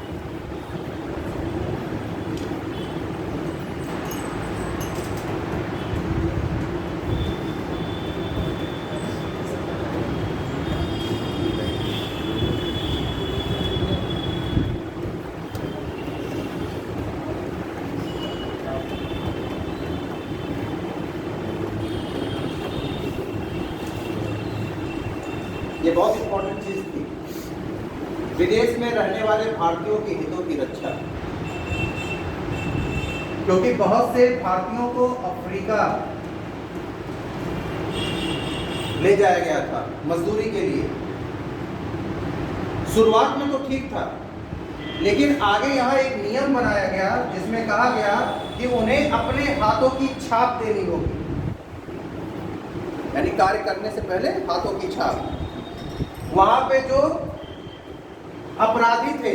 Speaker 1: ये बहुत इंपॉर्टेंट चीज थी। विदेश में रहने वाले भारतीयों के हितों की रक्षा, क्योंकि बहुत से भारतीयों को अफ्रीका ले जाया गया था मजदूरी के लिए। शुरुआत में तो ठीक था, लेकिन आगे यहाँ एक नियम बनाया गया जिसमें कहा गया कि उन्हें अपने हाथों की छाप देनी होगी, यानी कार्य करने से पहले हाथों की छाप। वहां पे जो अपराधी थे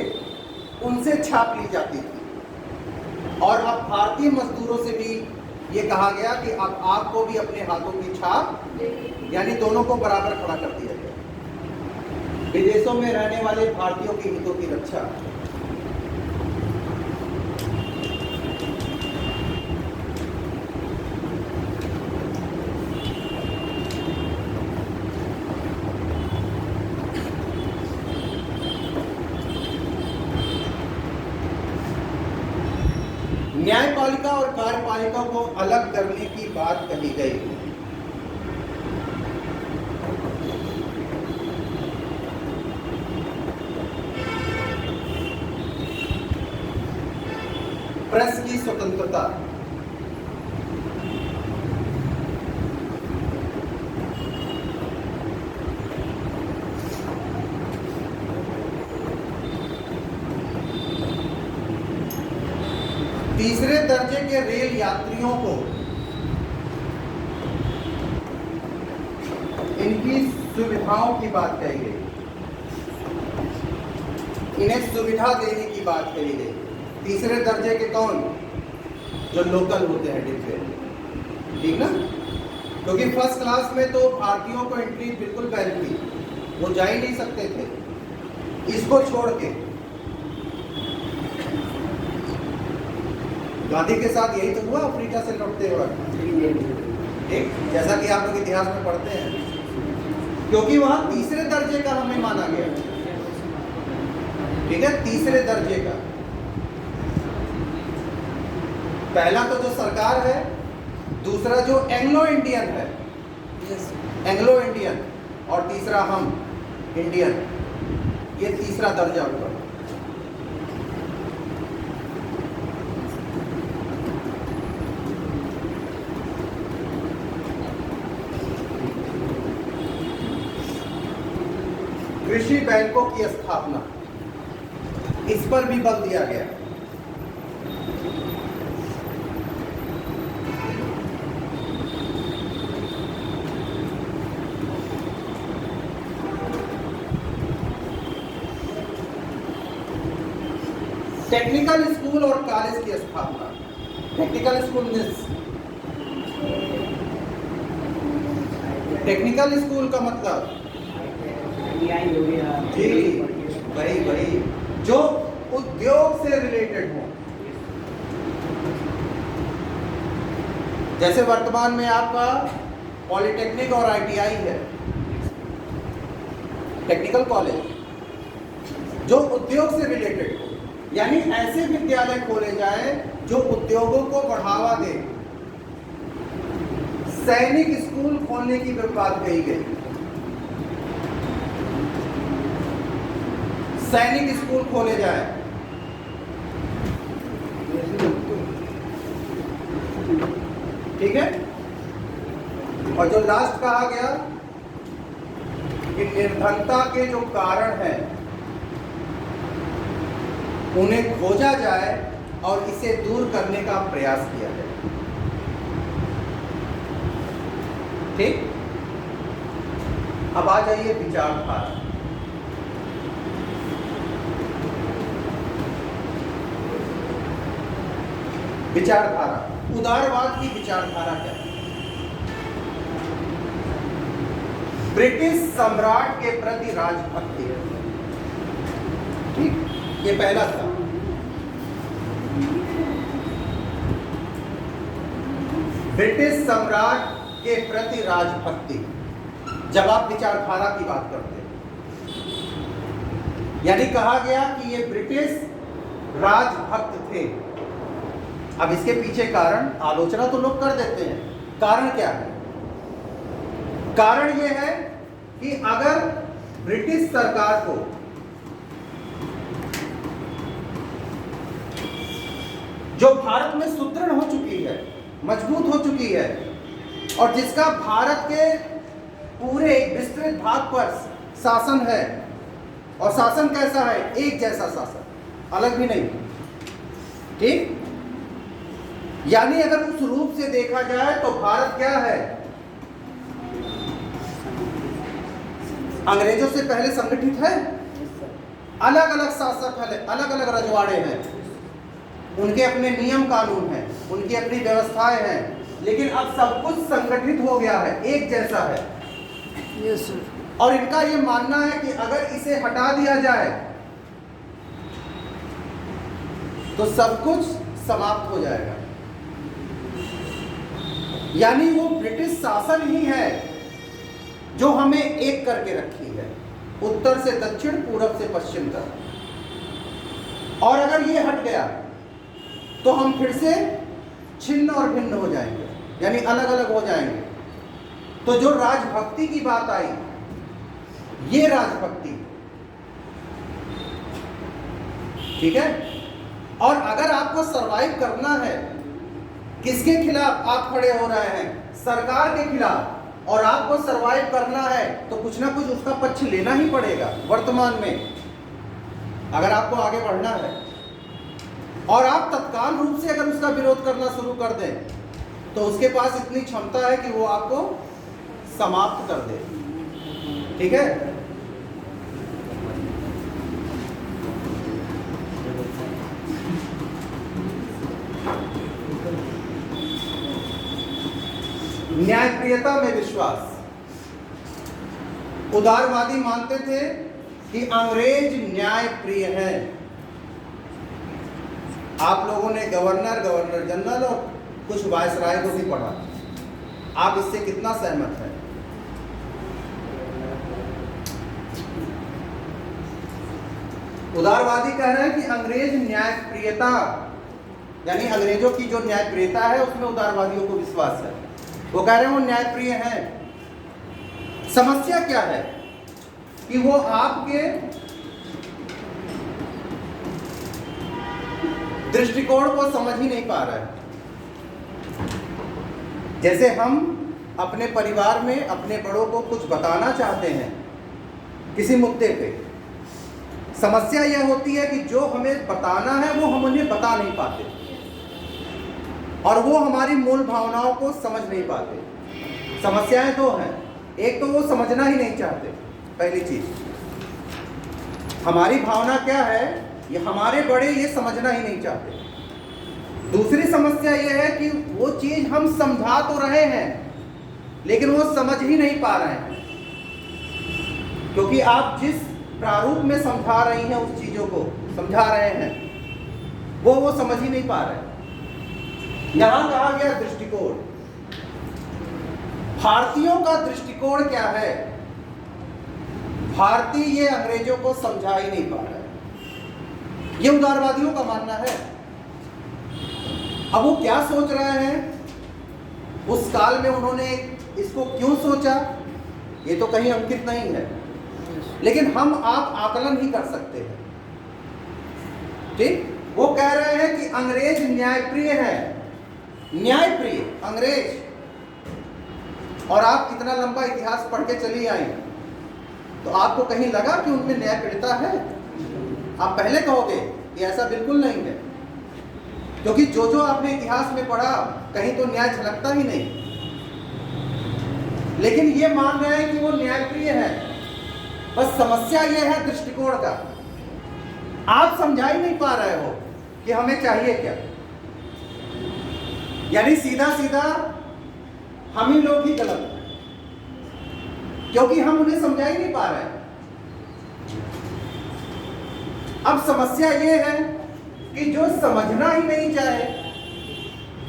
Speaker 1: उनसे छाप ली जाती थी, और अब भारतीय मजदूरों से भी ये कहा गया कि अब आपको भी अपने हाथों की छाप, यानी दोनों को बराबर खड़ा कर दिया गया। विदेशों में रहने वाले भारतीयों के हितों की रक्षा। न्यायपालिका और कार्यपालिका को अलग करने की बात कही गई। प्रेस की स्वतंत्रता, तीसरे दर्जे के रेल यात्रियों को इनकी सुविधाओं की बात कही गई, इन्हें सुविधा देने की बात कही गई। तीसरे दर्जे के कौन? जो लोकल होते हैं डिब्बे, ठीक ना? क्योंकि फर्स्ट क्लास में तो भारतीयों को एंट्री बिल्कुल बैन थी, वो जा ही नहीं सकते थे। इसको छोड़ के गांधी के साथ यही तो हुआ अफ्रीका से लौटते हुए, ठीक, जैसा कि आप लोग इतिहास में पढ़ते हैं। क्योंकि वहां तीसरे दर्जे का हमें माना गया, ठीक है, तीसरे दर्जे का। पहला तो जो सरकार है, दूसरा जो एंग्लो इंडियन है, एंग्लो इंडियन, और तीसरा हम इंडियन, ये तीसरा दर्जा हुआ। कृषि बैंकों की स्थापना, इस पर भी बल दिया गया। टेक्निकल स्कूल और कॉलेज की स्थापना। टेक्निकल स्कूल टेक्निकल स्कूल का मतलब जी वही जो उद्योग से रिलेटेड हो। जैसे वर्तमान में आपका पॉलिटेक्निक और आईटीआई है, टेक्निकल कॉलेज जो उद्योग से रिलेटेड हो, यानी ऐसे विद्यालय खोले जाएं जो उद्योगों को बढ़ावा दे। सैनिक स्कूल खोलने की बात कही गई, सैनिक स्कूल खोले जाए, ठीक है। और जो लास्ट कहा गया कि निर्धनता के जो कारण हैं उन्हें खोजा जाए और इसे दूर करने का प्रयास किया जाए, ठीक। अब आ जाइए विचारधारा। विचारधारा, उदारवाद की विचारधारा क्या है? ब्रिटिश सम्राट के प्रति राजभक्ति, ठीक, ये पहला था। ब्रिटिश सम्राट के प्रति राजभक्ति, जब आप विचारधारा की बात करते हैं, यानी कहा गया कि ये ब्रिटिश राजभक्त थे। अब इसके पीछे कारण, आलोचना तो लोग कर देते हैं, कारण क्या है? कारण यह है कि अगर ब्रिटिश सरकार को जो भारत में सुदृढ़ हो चुकी है, मजबूत हो चुकी है, और जिसका भारत के पूरे विस्तृत भाग पर शासन है, और शासन कैसा है? एक जैसा शासन, अलग भी नहीं, ठीक। यानी अगर उस रूप से देखा जाए तो भारत क्या है? अंग्रेजों से पहले संगठित है, अलग अलग शासक है, अलग अलग रजवाड़े हैं, उनके अपने नियम कानून हैं, उनकी अपनी व्यवस्थाएं हैं, लेकिन अब सब कुछ संगठित हो गया है, एक जैसा है।
Speaker 2: Yes sir.
Speaker 1: और इनका ये मानना है कि अगर इसे हटा दिया जाए तो सब कुछ समाप्त हो जाएगा। यानी वो ब्रिटिश शासन ही है जो हमें एक करके रखी है, उत्तर से दक्षिण, पूरब से पश्चिम तक। और अगर ये हट गया तो हम फिर से छिन्न और भिन्न हो जाएंगे, यानी अलग अलग हो जाएंगे। तो जो राजभक्ति की बात आई, ये राजभक्ति, ठीक है। और अगर आपको सरवाइव करना है, किसके खिलाफ आप खड़े हो रहे हैं? सरकार के खिलाफ। और आपको सरवाइव करना है तो कुछ ना कुछ उसका पक्ष लेना ही पड़ेगा वर्तमान में, अगर आपको आगे बढ़ना है। और आप तत्काल रूप से अगर उसका विरोध करना शुरू कर दें तो उसके पास इतनी क्षमता है कि वो आपको समाप्त कर दे। ठीक है, न्यायप्रियता में विश्वास। उदारवादी मानते थे कि अंग्रेज न्यायप्रिय हैं। आप लोगों ने गवर्नर जनरल और कुछ वायसराय को भी पढ़ा, आप इससे कितना सहमत हैं? उदारवादी कह रहे हैं कि अंग्रेज न्यायप्रियता, यानी अंग्रेजों की जो न्यायप्रियता है उसमें उदारवादियों को विश्वास है। वो कह रहे हैं वो न्यायप्रिय हैं। समस्या क्या है कि वो आपके दृष्टिकोण को समझ ही नहीं पा रहे हैं। जैसे हम अपने परिवार में अपने बड़ों को कुछ बताना चाहते हैं किसी मुद्दे पे, समस्या यह होती है कि जो हमें बताना है वो हम उन्हें बता नहीं पाते और वो हमारी मूल भावनाओं को समझ नहीं पाते। समस्याएं दो हैं, एक तो वो समझना ही नहीं चाहते, पहली चीज हमारी भावना क्या है ये हमारे बड़े ये समझना ही नहीं चाहते। दूसरी समस्या ये है कि वो चीज हम समझा तो रहे हैं लेकिन वो समझ ही नहीं पा रहे हैं, क्योंकि आप जिस प्रारूप में समझा रही हैं उस चीजों को समझा रहे हैं वो समझ ही नहीं पा रहे। यहां कहा गया दृष्टिकोण, भारतीयों का दृष्टिकोण क्या है? भारतीय ये अंग्रेजों को समझा ही नहीं पा रहे, ये उदारवादियों का मानना है। अब वो क्या सोच रहे हैं, उस काल में उन्होंने इसको क्यों सोचा ये तो कहीं अंकित नहीं है, लेकिन हम आप आकलन ही कर सकते हैं। ठीक, वो कह रहे हैं कि अंग्रेज न्यायप्रिय है, न्यायप्रिय अंग्रेज। और आप इतना लंबा इतिहास पढ़ के चली आई तो आपको कहीं लगा कि उनमें न्यायप्रियता है? आप पहले कहोगे कि ऐसा बिल्कुल नहीं है, क्योंकि जो आपने इतिहास में पढ़ा कहीं तो न्याय झलकता ही नहीं। लेकिन ये मान रहे हैं कि वो न्यायप्रिय है। बस समस्या ये है दृष्टिकोण का, आप समझा ही नहीं पा रहे हो कि हमें चाहिए क्या। यानी सीधा सीधा हम ही लोग ही गलत हैं, क्योंकि हम उन्हें समझा ही नहीं पा रहे हैं। अब समस्या ये है कि जो समझना ही नहीं चाहे,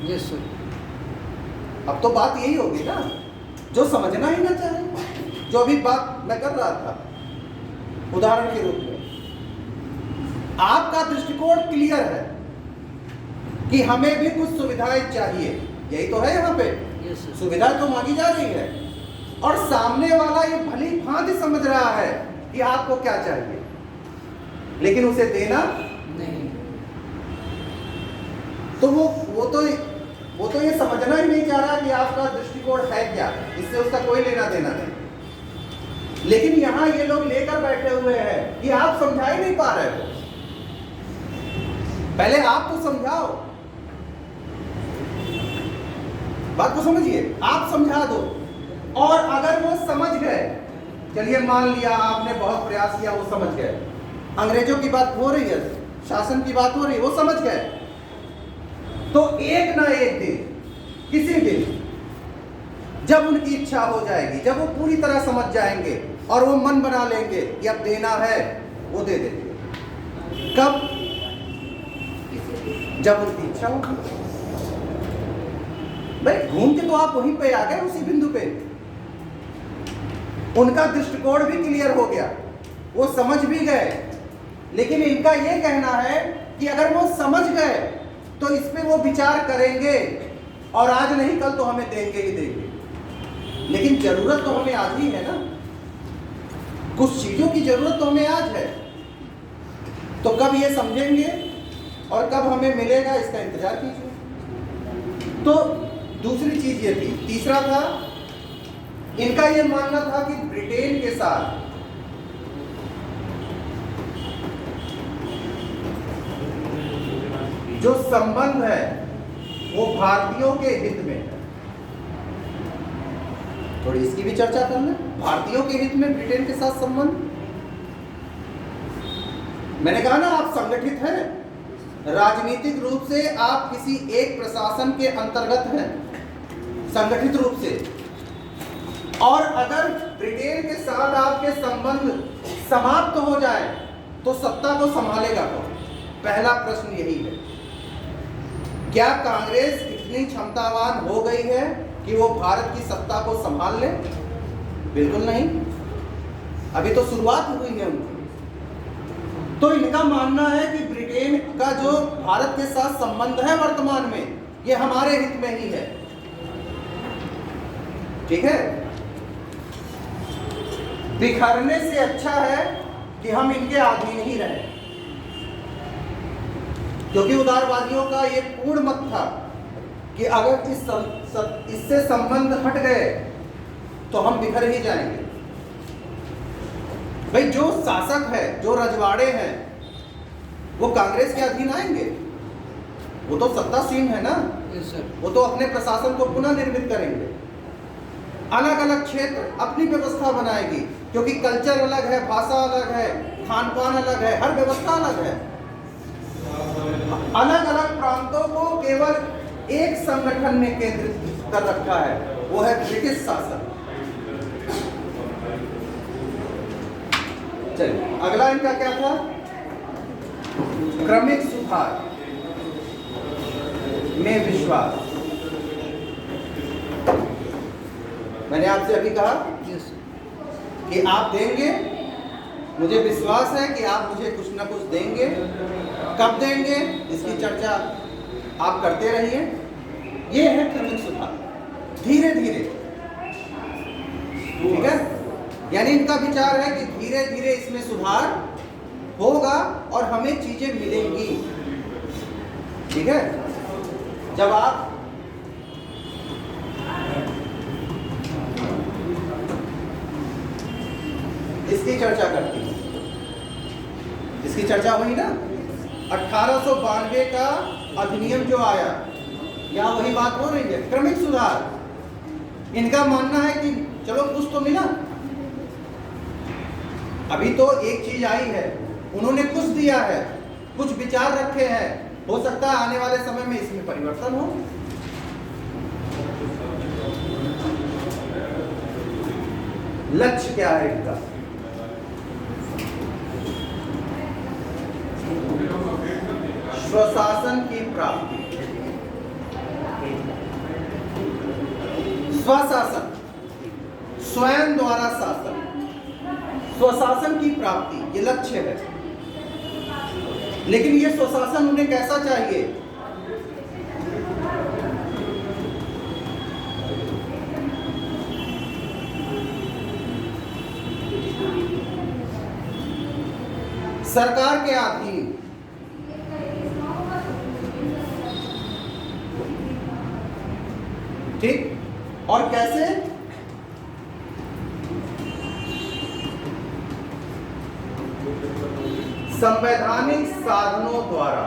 Speaker 2: यस सर,
Speaker 1: अब तो बात यही होगी ना, जो समझना ही ना चाहे। जो अभी बात मैं कर रहा था उदाहरण के रूप में, आपका दृष्टिकोण क्लियर है कि हमें भी कुछ सुविधाएं चाहिए, यही तो है यहाँ पे, सुविधा तो मांगी जा रही है और सामने वाला ये भली भांति समझ रहा है कि आपको क्या चाहिए, लेकिन उसे देना
Speaker 2: नहीं।
Speaker 1: तो वो तो ये समझना ही नहीं चाह रहा कि आपका दृष्टिकोण है क्या, इससे उसका कोई लेना देना नहीं। लेकिन यहां ये लोग लेकर बैठे हुए हैं कि आप समझा ही नहीं पा रहे हो। पहले आप तो समझाओ, बात को समझिए, आप समझा दो। और अगर वो समझ गए, चलिए मान लिया आपने बहुत प्रयास किया, वो समझ गए, अंग्रेजों की बात हो रही है, शासन की बात हो रही है, वो समझ गए, तो एक ना एक दिन, किसी दिन जब उनकी इच्छा हो जाएगी, जब वो पूरी तरह समझ जाएंगे और वो मन बना लेंगे कि अब देना है, वो दे देंगे। कब? जब उनकी इच्छा होगी। भाई घूम के तो आप वहीं पे आ गए, उसी बिंदु पे। उनका दृष्टिकोण भी क्लियर हो गया, वो समझ भी गए, लेकिन इनका ये कहना है कि अगर वो समझ गए तो इस पे वो विचार करेंगे और आज नहीं कल तो हमें देंगे ही देंगे। लेकिन जरूरत तो हमें आज ही है ना, कुछ चीजों की जरूरत तो हमें आज है। तो कब ये समझेंगे और कब हमें मिलेगा, इसका इंतजार कीजिए। तो दूसरी चीज ये थी। तीसरा था, इनका ये मानना था कि ब्रिटेन के साथ जो संबंध है वो भारतीयों के हित में है। थोड़ी इसकी भी चर्चा कर लें। भारतीयों के हित में ब्रिटेन के साथ संबंध। मैंने कहा ना, आप संगठित हैं, राजनीतिक रूप से आप किसी एक प्रशासन के अंतर्गत हैं, संगठित रूप से। और अगर ब्रिटेन के साथ आपके संबंध समाप्त हो जाए तो सत्ता को संभालेगा कौन? पहला प्रश्न यही है। क्या कांग्रेस इतनी क्षमतावान हो गई है कि वो भारत की सत्ता को संभाल ले? बिल्कुल नहीं, अभी तो शुरुआत हुई है उनकी। तो इनका मानना है कि ब्रिटेन का जो भारत के साथ संबंध है वर्तमान में, ये हमारे हित में ही है। ठीक है, बिखरने से अच्छा है कि हम इनके अधीन ही रहें, क्योंकि उदारवादियों का ये पूर्ण मत था कि अगर इससे संबंध हट गए तो हम बिखर ही जाएंगे। भाई, जो शासक है, जो रजवाड़े हैं, वो कांग्रेस के अधीन आएंगे? वो तो सत्तासीन है ना, वो तो अपने प्रशासन को पुनः निर्मित करेंगे। अलग अलग क्षेत्र अपनी व्यवस्था बनाएगी, क्योंकि कल्चर अलग है, भाषा अलग है, खान पान अलग है, हर व्यवस्था अलग है। अलग अलग प्रांतों को केवल एक संगठन ने केंद्रित कर रखा है, वो है ब्रिटिश शासन। चलिए, अगला इनका क्या था? क्रमिक सुधार में विश्वास। मैंने आपसे अभी कहा कि आप देंगे, मुझे विश्वास है कि आप मुझे कुछ ना कुछ देंगे। कब देंगे, इसकी चर्चा आप करते रहिए। ये है क्रमिक सुधार, धीरे धीरे। ठीक है, यानी इनका विचार है कि धीरे धीरे इसमें सुधार होगा और हमें चीजें मिलेंगी। ठीक है, जब आप इसकी चर्चा करती हैं, इसकी चर्चा हुई ना, 1892 का अधिनियम जो आया, यहाँ वही बात हो रही है, क्रमिक सुधार। इनका मानना है कि चलो कुछ तो मिला, अभी तो एक चीज आई है, उन्होंने कुछ दिया है, कुछ विचार रखे हैं, हो सकता है आने वाले समय में इसमें परिवर्तन हो। लक्ष्य क्या है इनका? स्वशासन की प्राप्ति। स्वशासन, स्वयं द्वारा शासन, स्वशासन की प्राप्ति, ये लक्ष्य है। लेकिन ये स्वशासन उन्हें कैसा चाहिए? सरकार के अधीन, ठीक? और कैसे? संवैधानिक साधनों द्वारा।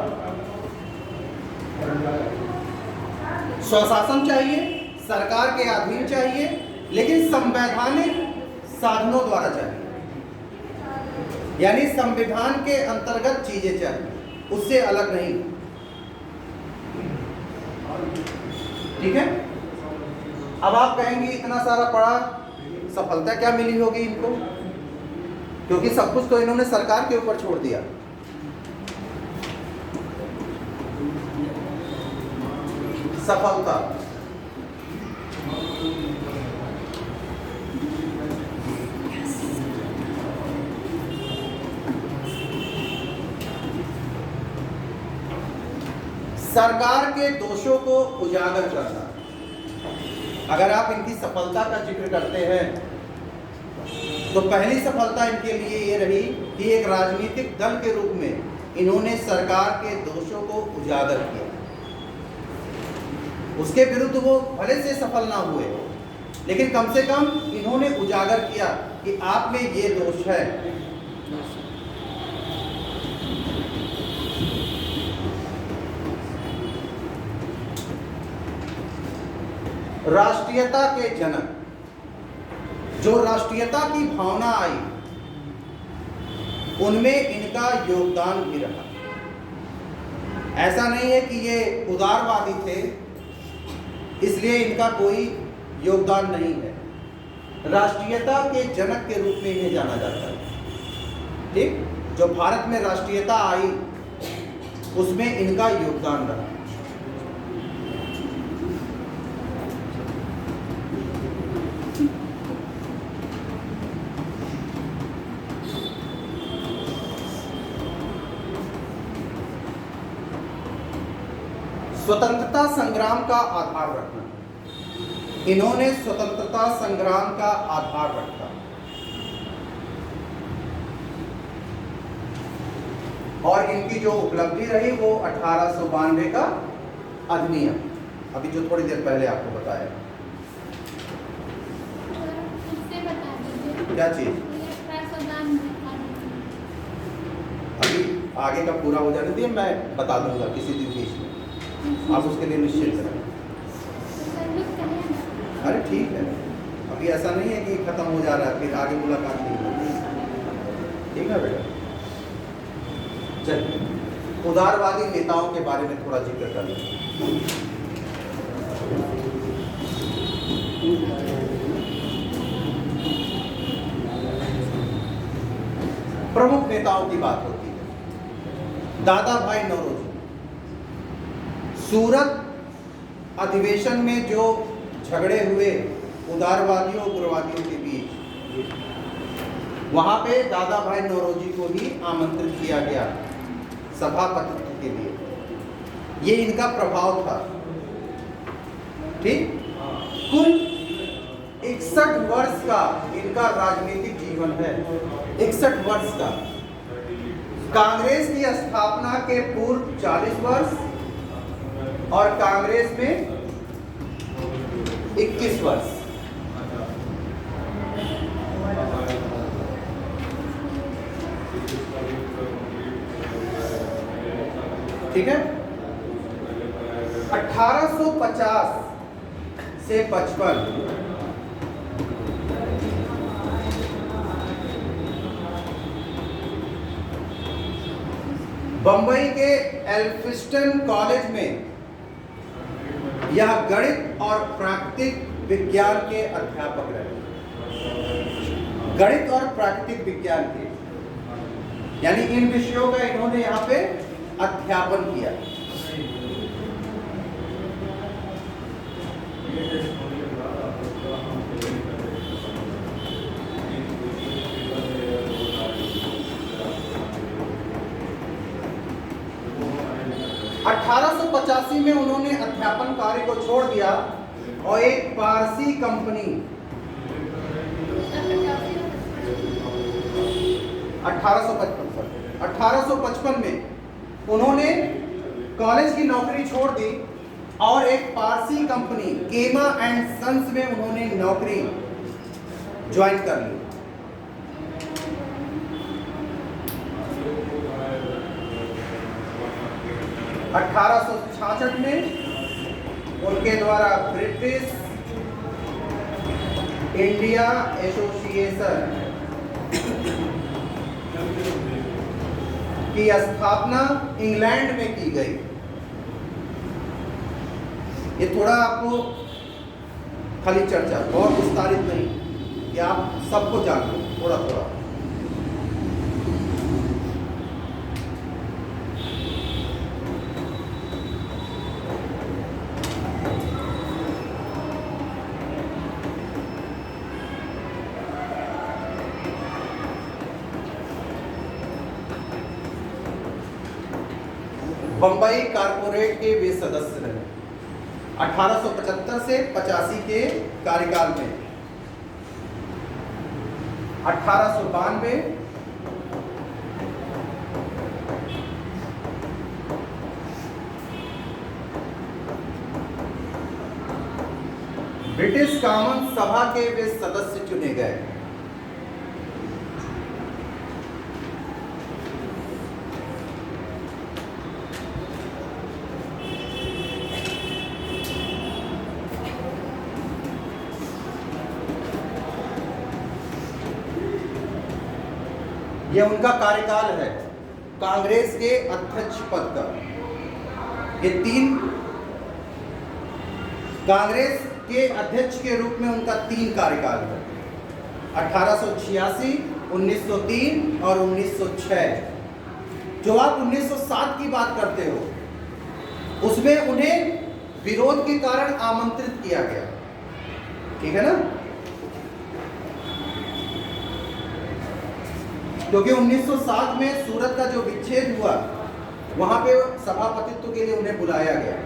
Speaker 1: स्वशासन चाहिए, सरकार के अधीन चाहिए, लेकिन संवैधानिक साधनों द्वारा चाहिए, यानी संविधान के अंतर्गत चीजें चाहिए, उससे अलग नहीं। ठीक है, अब आप कहेंगे इतना सारा पढ़ा, सफलता क्या मिली होगी इनको? क्योंकि सब कुछ तो इन्होंने सरकार के ऊपर छोड़ दिया। सफलता, सरकार के दोषों को उजागर करना। अगर आप इनकी सफलता का जिक्र करते हैं तो पहली सफलता इनके लिए ये रही कि एक राजनीतिक दल के रूप में इन्होंने सरकार के दोषों को उजागर किया। उसके विरुद्ध वो भले से सफल ना हुए, लेकिन कम से कम इन्होंने उजागर किया कि आप में ये दोष है। राष्ट्रीयता के जनक, जो राष्ट्रीयता की भावना आई, उनमें इनका योगदान भी रहा। ऐसा नहीं है कि ये उदारवादी थे इसलिए इनका कोई योगदान नहीं है। राष्ट्रीयता के जनक के रूप में इन्हें जाना जाता है। ठीक, जो भारत में राष्ट्रीयता आई उसमें इनका योगदान रहा। स्वतंत्रता संग्राम का आधार रखना, इन्होंने स्वतंत्रता संग्राम का आधार रखा। और इनकी जो उपलब्धि रही वो 1892 का अधिनियम, अभी जो थोड़ी देर पहले आपको बताया। क्या चीज? अभी आगे का पूरा हो जाने दिए, मैं बता दूंगा किसी दिन बीच में, आप उसके लिए निश्चित रहें। अरे ठीक है, अभी ऐसा नहीं है कि खत्म हो जा रहा है फिर आगे मुलाकात नहीं होगी। ठीक है बेटा, चलिए उदारवादी नेताओं के बारे में थोड़ा जिक्र कर लें। प्रमुख नेताओं की बात होती है। दादा भाई नौरोजी, सूरत अधिवेशन में जो झगड़े हुए उदारवादियों और उग्रवादियों के बीच, वहां पे दादा भाई नौरोजी को ही आमंत्रित किया गया सभापतित्व के लिए। ये इनका प्रभाव था। ठीक, कुल 61 वर्ष का इनका राजनीतिक जीवन है। 61 वर्ष का। कांग्रेस की स्थापना के पूर्व 40 वर्ष और कांग्रेस में 21 वर्ष। ठीक है, 1850 से 55 बंबई के एल्फिस्टन कॉलेज में यह गणित और प्राकृतिक विज्ञान के अध्यापक रहे। गणित और प्राकृतिक विज्ञान के, यानी इन विषयों का इन्होंने यहाँ पे अध्यापन किया। पचासी में उन्होंने अध्यापन कार्य को छोड़ दिया और एक पारसी कंपनी 1855 में उन्होंने कॉलेज की नौकरी छोड़ दी और एक पारसी कंपनी केमा एंड सन्स में उन्होंने नौकरी ज्वाइन कर ली। अठारह में उनके द्वारा ब्रिटिश इंडिया एसोसिएशन की स्थापना इंग्लैंड में की गई। ये थोड़ा आपको खाली चर्चा, बहुत विस्तारित नहीं, कि आप सबको जान लो थोड़ा थोड़ा। बंबई कारपोरेट के वे सदस्य रहे 1875 से 85 के कार्यकाल में। 1892 ब्रिटिश कॉमन सभा के वे सदस्य चुने गए। ये उनका कार्यकाल है कांग्रेस के अध्यक्ष पद का। ये 3 कांग्रेस के अध्यक्ष के रूप में उनका 3 कार्यकाल है, 1886, 1903 और 1906। जो आप 1907 की बात करते हो उसमें उन्हें विरोध के कारण आमंत्रित किया गया, ठीक है ना, क्योंकि 1907 में सूरत का जो विच्छेद हुआ वहां पे सभापतित्व के लिए उन्हें बुलाया गया।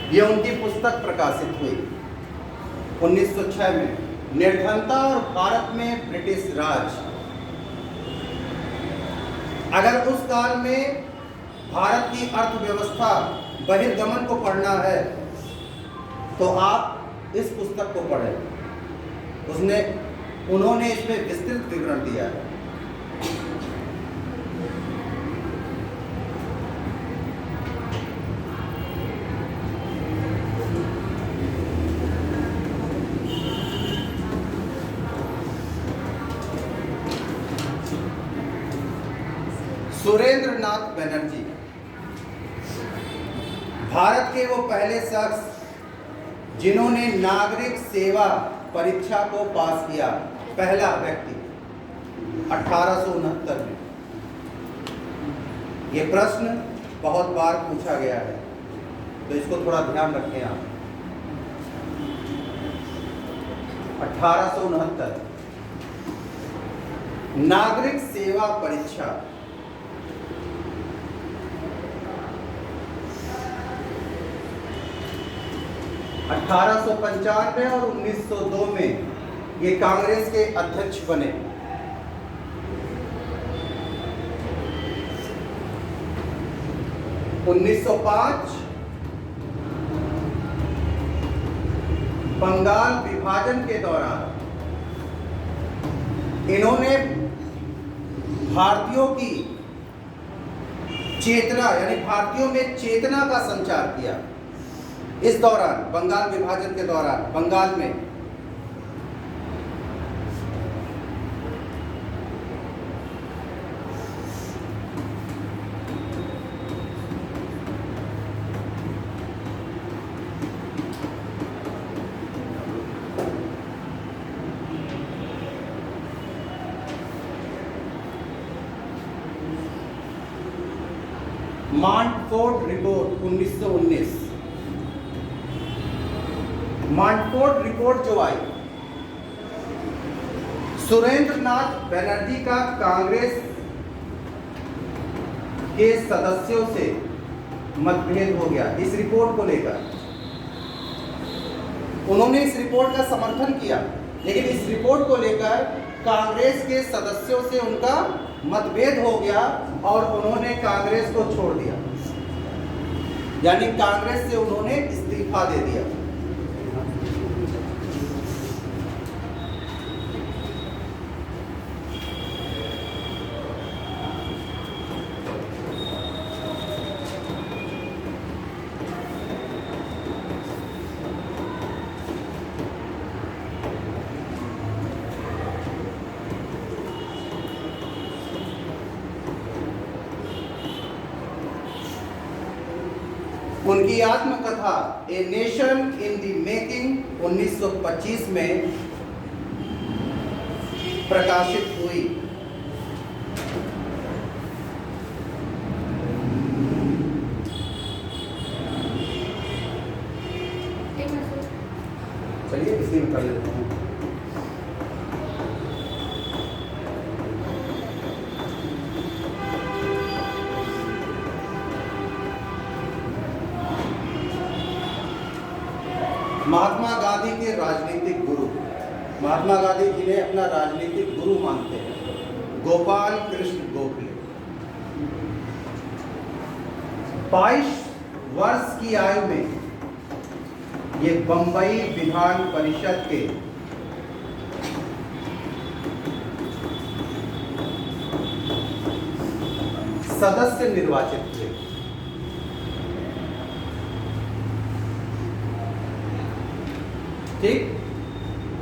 Speaker 1: ये उनकी पुस्तक प्रकाशित हुई 1906 में, निर्धनता और भारत में ब्रिटिश राज। अगर उस काल में भारत की अर्थव्यवस्था बहिर्गमन को पढ़ना है तो आप इस पुस्तक को पढ़ें। उन्होंने इसमें विस्तृत विवरण दिया है। सुरेंद्र नाथ बनर्जी भारत के वो पहले शख्स जिन्होंने नागरिक सेवा परीक्षा को पास किया, पहला व्यक्ति 1869 में। ये प्रश्न बहुत बार पूछा गया है तो इसको थोड़ा ध्यान रखें आप। 1869 नागरिक सेवा परीक्षा। 1895 और 1902 में ये कांग्रेस के अध्यक्ष बने। उन्नीस सौ 5 बंगाल विभाजन के दौरान इन्होंने भारतीयों की चेतना यानी भारतीयों में चेतना का संचार किया। इस दौरान बंगाल विभाजन के दौरान बंगाल में मांटफोर्ड रिपोर्ट 1919। मांटफोर्ड रिपोर्ट जो आई, सुरेंद्र नाथ बनर्जी का कांग्रेस के सदस्यों से मतभेद हो गया। इस रिपोर्ट को लेकर उन्होंने इस रिपोर्ट का समर्थन किया, लेकिन इस रिपोर्ट को लेकर कांग्रेस के सदस्यों से उनका मतभेद हो गया और उन्होंने कांग्रेस को छोड़ दिया, यानी कांग्रेस से उन्होंने इस्तीफा दे दिया। उनकी आत्मकथा a nation in the making 1925 में प्रकाशित हुई। चलिए इसी में कर लेते हैं। महात्मा गांधी के राजनीतिक गुरु, महात्मा गांधी जिन्हें अपना राजनीतिक गुरु मानते हैं, गोपाल कृष्ण गोखले। 22 वर्ष की आयु में ये बंबई विधान परिषद के सदस्य निर्वाचित थे। ठीक,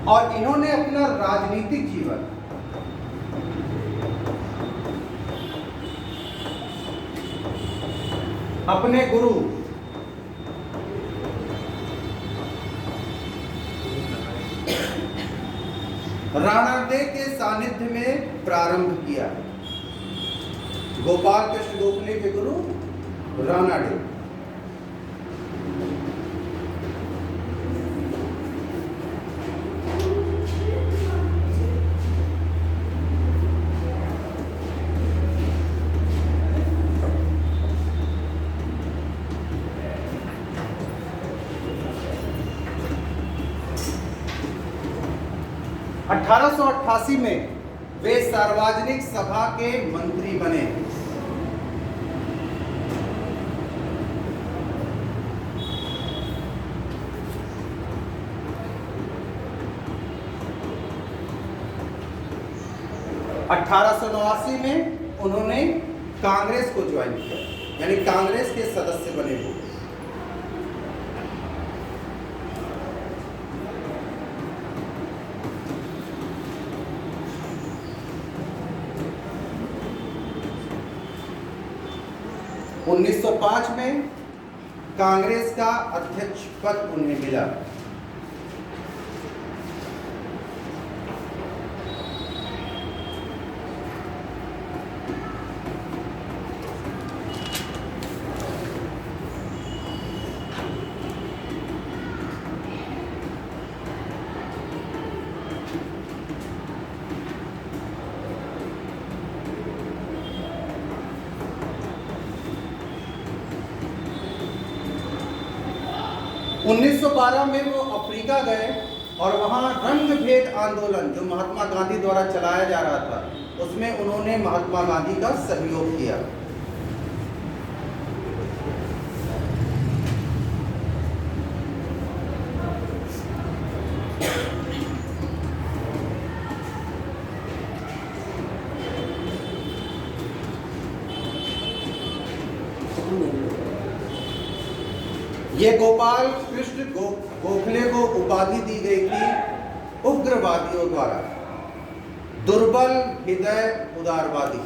Speaker 1: और इन्होंने अपना राजनीतिक जीवन अपने गुरु राणाडे के सानिध्य में प्रारंभ किया। गोपाल कृष्ण गोखले के गुरु राणाडे। अठारह सौ 88 में वे सार्वजनिक सभा के मंत्री बने। अठारह सौ 89 में उन्होंने कांग्रेस को ज्वाइन किया, यानी कांग्रेस के सदस्य बने वो। – 1905 में कांग्रेस का अध्यक्ष पद उन्हें मिला। उन्नीस 1912 में वो अफ्रीका गए और वहाँ रंग भेद आंदोलन जो महात्मा गांधी द्वारा चलाया जा रहा था उसमें उन्होंने महात्मा गांधी का सहयोग किया। ये गोपाल कृष्ण गोखले को उपाधि दी गई थी उग्रवादियों द्वारा दुर्बल हृदय उदारवादी।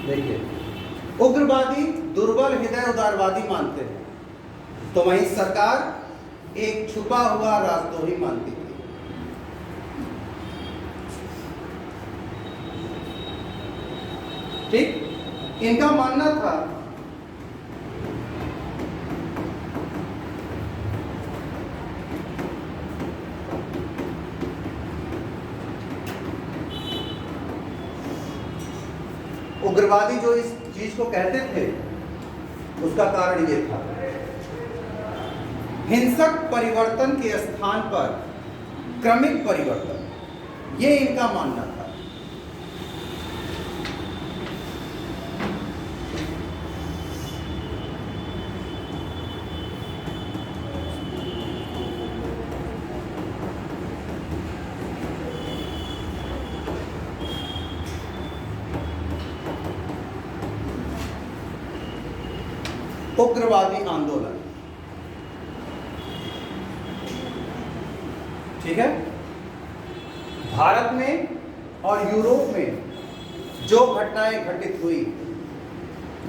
Speaker 1: देखिए, उग्रवादी दुर्बल हृदय उदारवादी मानते हैं, तो वहीं सरकार एक छुपा हुआ राजद्रोही मानती थी। ठीक, इनका मानना था उग्रवादी जो इस चीज को कहते थे उसका कारण ये था, हिंसक परिवर्तन के स्थान पर क्रमिक परिवर्तन, ये इनका मानना था। उग्रवादी आंदोलन, ठीक है। भारत में और यूरोप में जो घटनाएं घटित हुई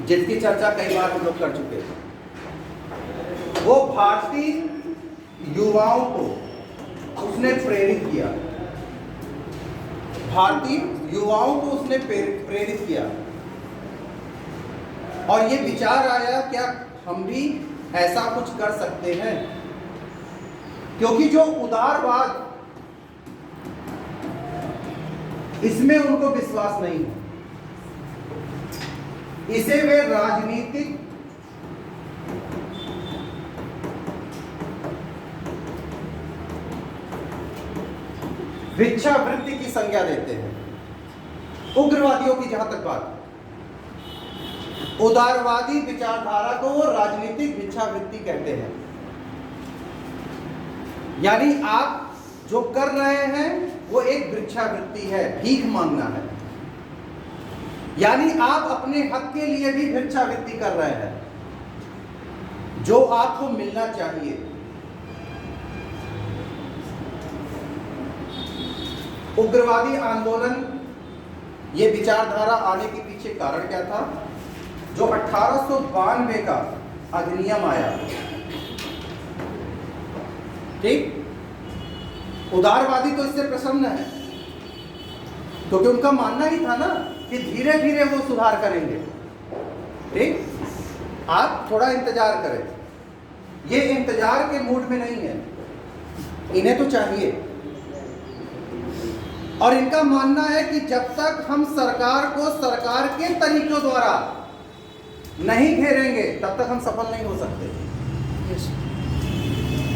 Speaker 1: जिसकी चर्चा कई बार हम लोग कर चुके हैं, वो भारतीय युवाओं को उसने प्रेरित किया। भारतीय युवाओं को उसने प्रेरित किया और ये विचार आया क्या हम भी ऐसा कुछ कर सकते हैं। क्योंकि जो उदारवाद, इसमें उनको विश्वास नहीं है। इसे वे राजनीतिक भिक्षावृत्ति की संज्ञा देते हैं। उग्रवादियों की जहां तक बात, उदारवादी विचारधारा को वो राजनीतिक भिक्षावृत्ति कहते हैं। यानी आप जो कर रहे हैं वो एक भिक्षावृत्ति है, भीख मांगना है। यानी आप अपने हक के लिए भी भिक्षावृत्ति कर रहे हैं, जो आपको मिलना चाहिए। उग्रवादी आंदोलन, ये विचारधारा आने के पीछे कारण क्या था? जो 1892 का अधिनियम आया, ठीक, उदारवादी तो इससे प्रसन्न है, क्योंकि उनका मानना ही था ना कि धीरे धीरे वो सुधार करेंगे। ठीक, आप थोड़ा इंतजार करें। ये इंतजार के मूड में नहीं है, इन्हें तो चाहिए। और इनका मानना है कि जब तक हम सरकार को सरकार के तरीकों द्वारा नहीं घेरेंगे तब तक हम सफल नहीं हो सकते।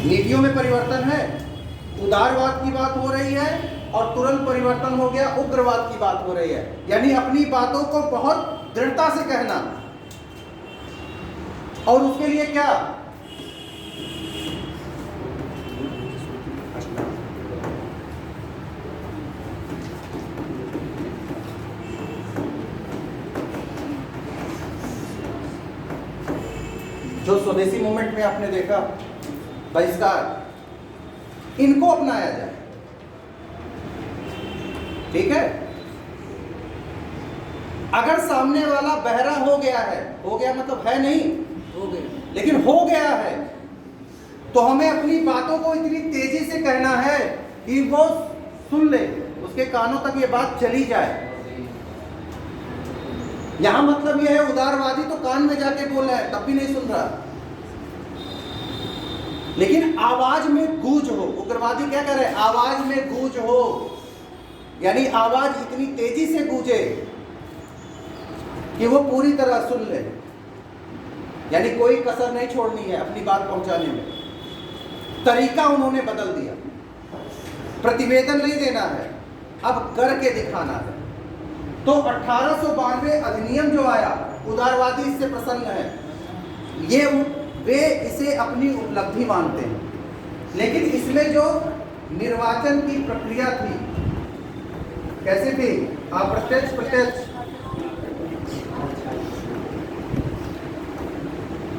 Speaker 1: नीतियों में परिवर्तन है, उदारवाद की बात हो रही है और तुरंत परिवर्तन हो गया, उग्रवाद की बात हो रही है। यानी अपनी बातों को बहुत दृढ़ता से कहना, और उसके लिए क्या? जो स्वदेशी मूवमेंट में आपने देखा बहिष्कार, इनको अपनाया जाए। ठीक है, अगर सामने वाला बहरा हो गया है, हो गया मतलब है नहीं,
Speaker 2: हो गए,
Speaker 1: लेकिन हो गया है, तो हमें अपनी बातों को इतनी तेजी से कहना है कि वो सुन ले, उसके कानों तक ये बात चली जाए। यहां मतलब यह है, उदारवादी तो कान में जाके बोल रहा है तब भी नहीं सुन रहा, लेकिन आवाज में गूंज हो। उग्रवादी क्या कर रहे हैं? आवाज में गूंज हो, यानी आवाज इतनी तेजी से गूंजे कि वो पूरी तरह सुन ले। यानी कोई कसर नहीं छोड़नी है अपनी बात पहुंचाने में। तरीका उन्होंने बदल दिया, प्रतिवेदन नहीं देना है, अब करके दिखाना है। तो 1892 अधिनियम जो आया, उदारवादी इससे प्रसन्न है, वे इसे अपनी उपलब्धि मानते हैं। लेकिन इसमें जो निर्वाचन की प्रक्रिया थी, कैसे थी? अप्रत्यक्ष, प्रत्यक्ष,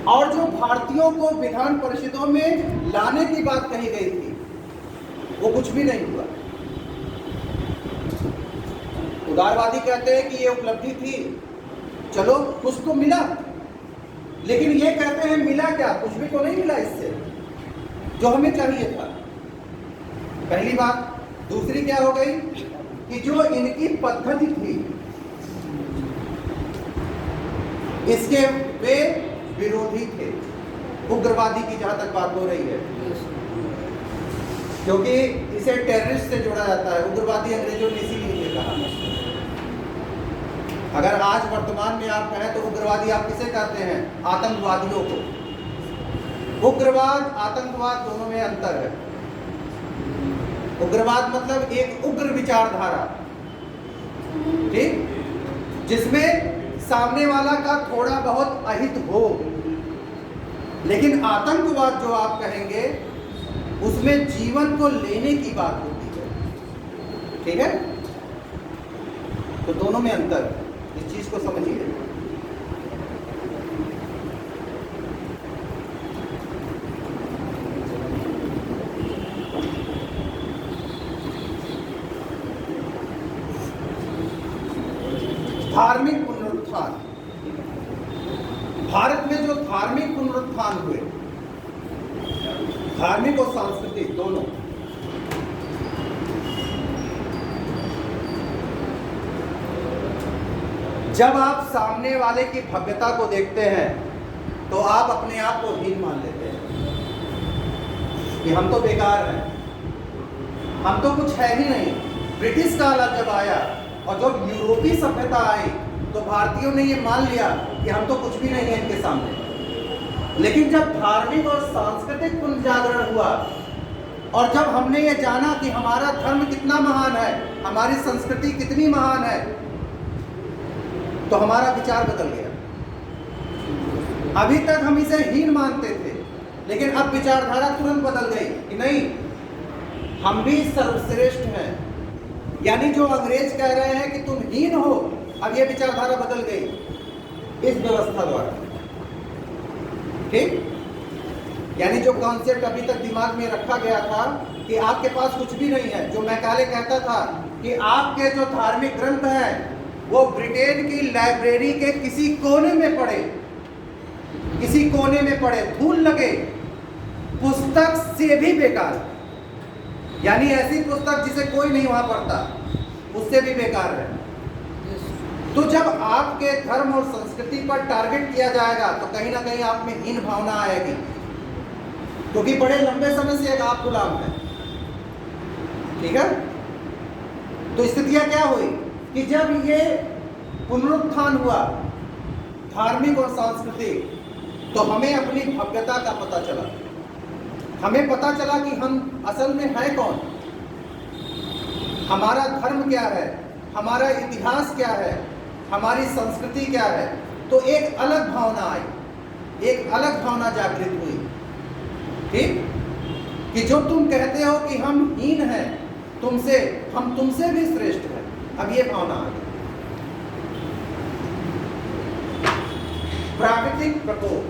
Speaker 1: और जो भारतीयों को विधान परिषदों में लाने की बात कही गई थी, वो कुछ भी नहीं हुआ। उदारवादी कहते हैं कि ये उपलब्धि थी, चलो कुछ तो मिला, लेकिन ये कहते हैं मिला क्या? कुछ भी तो नहीं मिला इससे, जो हमें चाहिए था। पहली बात। दूसरी क्या हो गई कि जो इनकी पद्धति थी, इसके वे विरोधी थे। उग्रवादी की जहां तक बात हो रही है, क्योंकि इसे टेररिस्ट से जोड़ा जाता है। उग्रवादी अंग्रेजों ने इसीलिए कहा। अगर आज वर्तमान में आप कहें तो उग्रवादी आप किसे कहते हैं? आतंकवादियों को। उग्रवाद, आतंकवाद दोनों में अंतर है। उग्रवाद मतलब एक उग्र विचारधारा, ठीक, जिसमें सामने वाला का थोड़ा बहुत अहित हो। लेकिन आतंकवाद जो आप कहेंगे, उसमें जीवन को लेने की बात होती है। ठीक है, तो दोनों में अंतर है, इस चीज को समझिए। धार्मिक पुनरुत्थान, भारत में जो धार्मिक पुनरुत्थान हुए, धार्मिक और सांस्कृतिक दोनों, जब आप सामने वाले की भव्यता को देखते हैं तो आप अपने आप को हीन मान लेते हैं। कि हम तो बेकार हैं, हम तो कुछ है ही नहीं। ब्रिटिश काल जब आया और जब यूरोपीय सभ्यता आई तो भारतीयों ने ये मान लिया कि हम तो कुछ भी नहीं है इनके सामने। लेकिन जब धार्मिक और सांस्कृतिक पुनर्जागरण हुआ और जब हमने ये जाना कि हमारा धर्म कितना महान है, हमारी संस्कृति कितनी महान है, तो हमारा विचार बदल गया। अभी तक हम इसे हीन मानते थे, लेकिन अब विचारधारा तुरंत बदल गई कि नहीं, हम भी सर्वश्रेष्ठ हैं। यानी जो अंग्रेज कह रहे हैं कि तुम हीन हो, अब ये विचारधारा बदल गई इस व्यवस्था द्वारा। ठीक? यानी जो कॉन्सेप्ट अभी तक दिमाग में रखा गया था कि आपके पास कुछ भी नहीं है, जो मैकाले कहता था कि आपके जो धार्मिक ग्रंथ हैं वो ब्रिटेन की लाइब्रेरी के किसी कोने में पड़े, किसी कोने में पड़े, धूल लगे, पुस्तक से भी बेकार। यानी ऐसी पुस्तक जिसे कोई नहीं वहां पढ़ता, उससे भी बेकार है। तो जब आपके धर्म और संस्कृति पर टारगेट किया जाएगा तो कहीं ना कहीं आप में हीन भावना आएगी, क्योंकि बड़े लंबे समय से एक आप गुलाम हैं। ठीक है? तो स्थितियां क्या हुई कि जब ये पुनरुत्थान हुआ धार्मिक और सांस्कृतिक, तो हमें अपनी भव्यता का पता चला। हमें पता चला कि हम असल में हैं कौन, हमारा धर्म क्या है, हमारा इतिहास क्या है, हमारी संस्कृति क्या है। तो एक अलग भावना आई, एक अलग भावना जागृत हुई। ठीक? कि जो तुम कहते हो कि हम हीन हैं तुमसे, हम तुमसे भी श्रेष्ठ हैं। अब ये भावना आ गई। प्राकृतिक प्रकोप,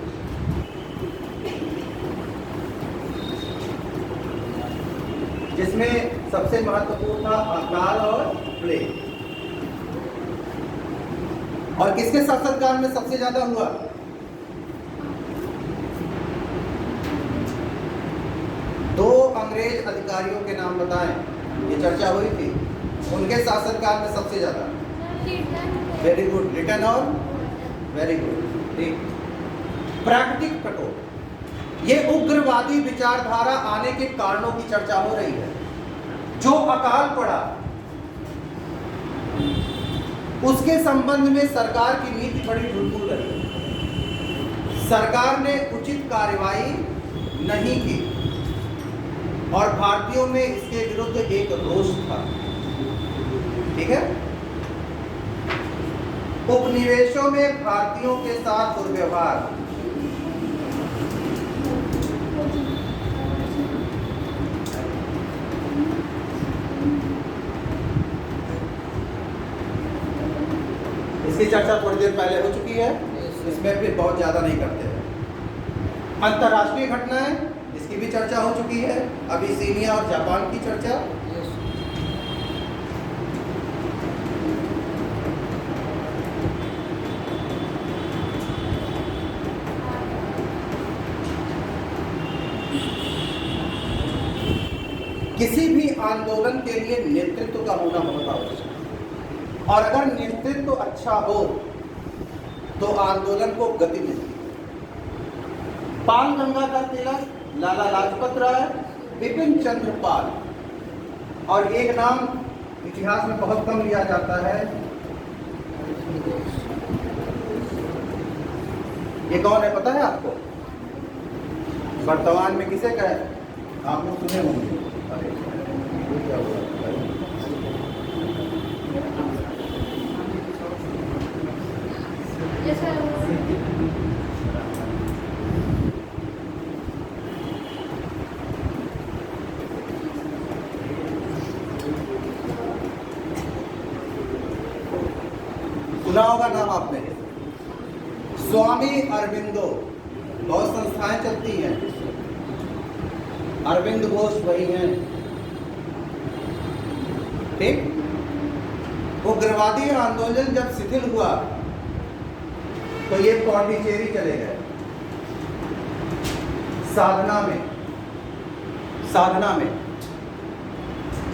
Speaker 1: जिसमें सबसे महत्वपूर्ण था अकाल और प्लेग। और किसके शासनकाल में सबसे ज्यादा हुआ? दो अंग्रेज अधिकारियों के नाम बताएं, ये चर्चा हुई थी, उनके शासनकाल में सबसे ज्यादा। वेरी गुड, लिटन और वेरी गुड। ठीक। प्राकृतिक प्रकोप, ये उग्रवादी विचारधारा आने के कारणों की चर्चा हो रही है। जो अकाल पड़ा उसके संबंध में सरकार की नीति बड़ी ढुलमुल रही। सरकार ने उचित कार्रवाई नहीं की और भारतीयों में इसके विरुद्ध एक रोष था। ठीक है? उपनिवेशों में भारतीयों के साथ दुर्व्यवहार, इसकी चर्चा थोड़ी देर पहले हो चुकी है, इसमें भी बहुत ज्यादा नहीं करते हैं। अंतर्राष्ट्रीय घटनाएं, इसकी भी चर्चा हो चुकी है, अबिसिनिया और जापान की चर्चा। किसी भी आंदोलन के लिए नेतृत्व का होना बहुत आवश्यक है, और अगर नेतृत्व अच्छा हो तो आंदोलन को गति मिलती है। बाल गंगाधर तिलक, लाला लाजपत राय, बिपिन चंद्र पाल, और एक नाम इतिहास में बहुत कम लिया जाता है, ये कौन है पता है आपको? वर्तमान में किसे कहे? आप लोग सुने होंगे। क्या हुआ? सुना होगा नाम आपने, स्वामी अरविंदो। बहुत संस्थाएं चलती हैं, अरविंद घोष वही हैं। ठीक? उग्रवादी आंदोलन जब शिथिल हुआ तो ये पौंडीचेरी चले गए, साधना में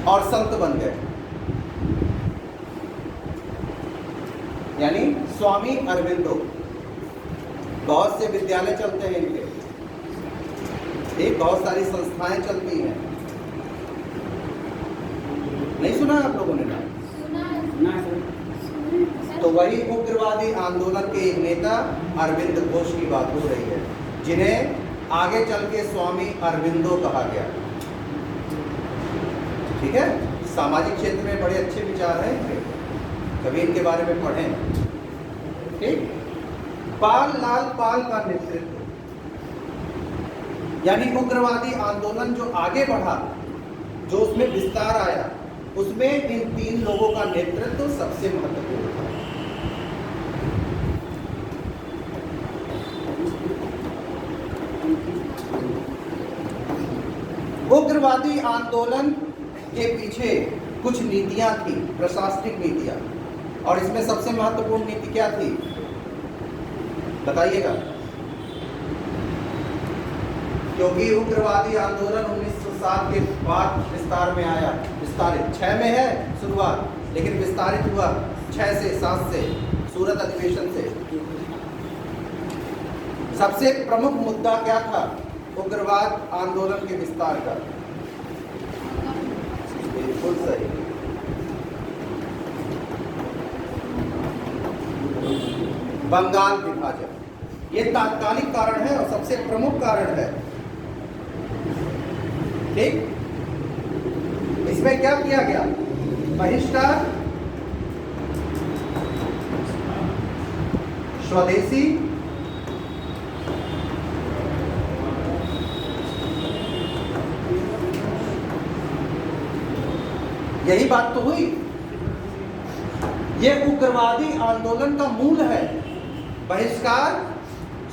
Speaker 1: और संत बन गए। यानी स्वामी अरविंदो, बहुत से विद्यालय चलते हैं इनके। ठीक, बहुत सारी संस्थाएं चलती हैं। नहीं सुना आप लोगों ने ना? तो वही उग्रवादी आंदोलन के एक नेता अरविंद घोष की बात हो रही है, जिन्हें आगे चल के स्वामी अरविंदो कहा गया। ठीक है, सामाजिक क्षेत्र में बड़े अच्छे विचार हैं इनके, कभी इनके बारे में पढ़ें। ठीक, पाल लाल पाल का नेतृत्व, यानी उग्रवादी आंदोलन जो आगे बढ़ा, जो उसमें विस्तार आया, उसमें इन 3 लोगों का नेतृत्व सबसे महत्वपूर्ण था। उग्रवादी आंदोलन के पीछे कुछ नीतियां थी, प्रशासनिक नीतियां, और इसमें सबसे महत्वपूर्ण नीति क्या थी बताइएगा? क्योंकि उग्रवादी आंदोलन 1907 के बाद विस्तार में आया, विस्तारित 6 में है शुरुआत, लेकिन विस्तारित हुआ 6 से 7 से, सूरत अधिवेशन से। सबसे प्रमुख मुद्दा क्या था उग्रवाद आंदोलन के विस्तार का? बिल्कुल सही, बंगाल विभाजन। ये तात्कालिक कारण है और सबसे प्रमुख कारण है। ठीक, इसमें क्या किया गया? बहिष्कार, स्वदेशी, यही बात तो हुई। ये उग्रवादी आंदोलन का मूल है, बहिष्कार,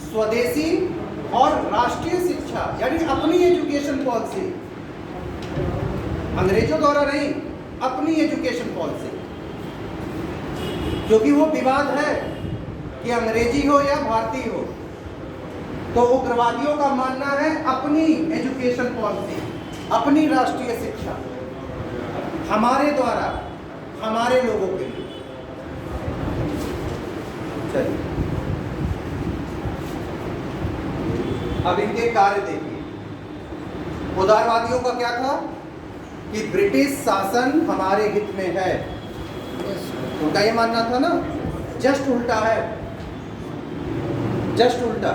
Speaker 1: स्वदेशी और राष्ट्रीय शिक्षा, यानी अपनी एजुकेशन पॉलिसी, अंग्रेजों द्वारा नहीं, अपनी एजुकेशन पॉलिसी। क्योंकि वो विवाद है कि अंग्रेजी हो या भारतीय हो, तो उग्रवादियों का मानना है अपनी एजुकेशन पॉलिसी, अपनी राष्ट्रीय शिक्षा, हमारे द्वारा, हमारे लोगों के लिए। चलिए, अब इनके कार्य देखिए। उदारवादियों का क्या था कि ब्रिटिश शासन हमारे हित में है, उनका ये मानना था ना। जस्ट उल्टा है, जस्ट उल्टा।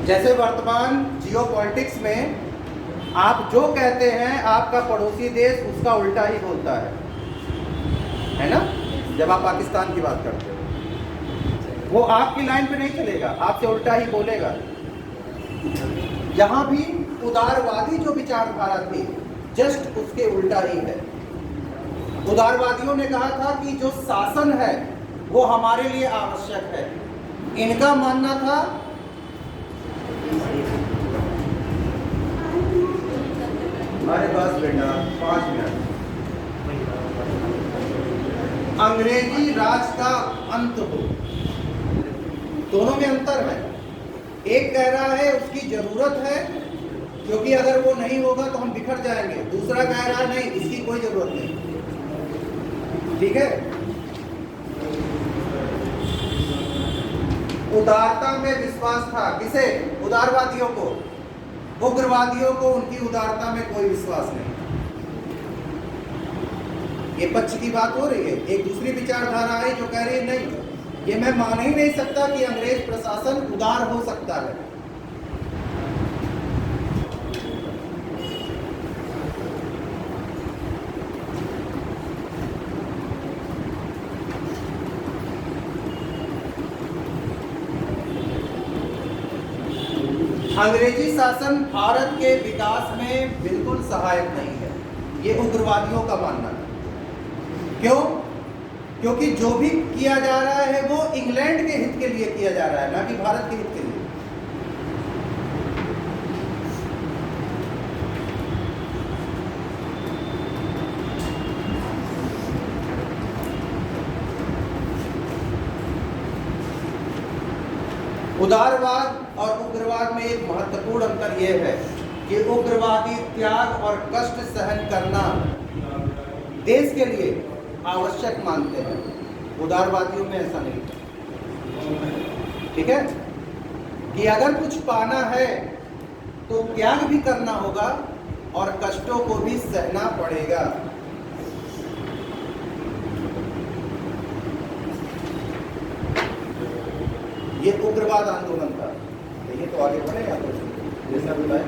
Speaker 1: जैसे वर्तमान जियोपॉलिटिक्स में आप जो कहते हैं, आपका पड़ोसी देश उसका उल्टा ही बोलता है ना? जब आप पाकिस्तान की बात करते हो, वो आपकी लाइन पे नहीं चलेगा, आपसे उल्टा ही बोलेगा। यहाँ भी उदारवादी जो विचारधारा थी, जस्ट उसके उल्टा ही है। उदारवादियों ने कहा था कि जो शासन है वो हमारे लिए आवश्यक है। इनका मानना था हमारे पास बेटा 5 मिनट, अंग्रेजी राज का अंत हो। दोनों में अंतर है। एक कह रहा है उसकी जरूरत है, क्योंकि अगर वो नहीं होगा तो हम बिखर जाएंगे। दूसरा कह रहा है नहीं, इसकी कोई जरूरत नहीं। ठीक है, उदारता में विश्वास था। किसे? उदारवादियों को। उग्रवादियों को उनकी उदारता में कोई विश्वास नहीं। ये पक्ष की बात हो रही है। एक दूसरी विचारधारा है जो कह रही है नहीं, ये मैं मान ही नहीं सकता कि अंग्रेज प्रशासन उदार हो सकता है। अंग्रेजी शासन भारत के विकास में बिल्कुल सहायक नहीं है, ये उग्रवादियों का मानना है। क्यों? क्योंकि जो भी किया जा रहा है वो इंग्लैंड के हित के लिए किया जा रहा है, ना कि भारत के हित के लिए। उदारवाद और उग्रवाद में एक महत्वपूर्ण अंतर यह है कि उग्रवादी त्याग और कष्ट सहन करना देश के लिए आवश्यक मानते हैं, उदारवादियों में ऐसा नहीं। ठीक है, कि अगर कुछ पाना है तो त्याग भी करना होगा और कष्टों को भी सहना पड़ेगा। ये उग्रवाद आंदोलन था। देखिए तो आगे बढ़ेगा तो जैसा बताया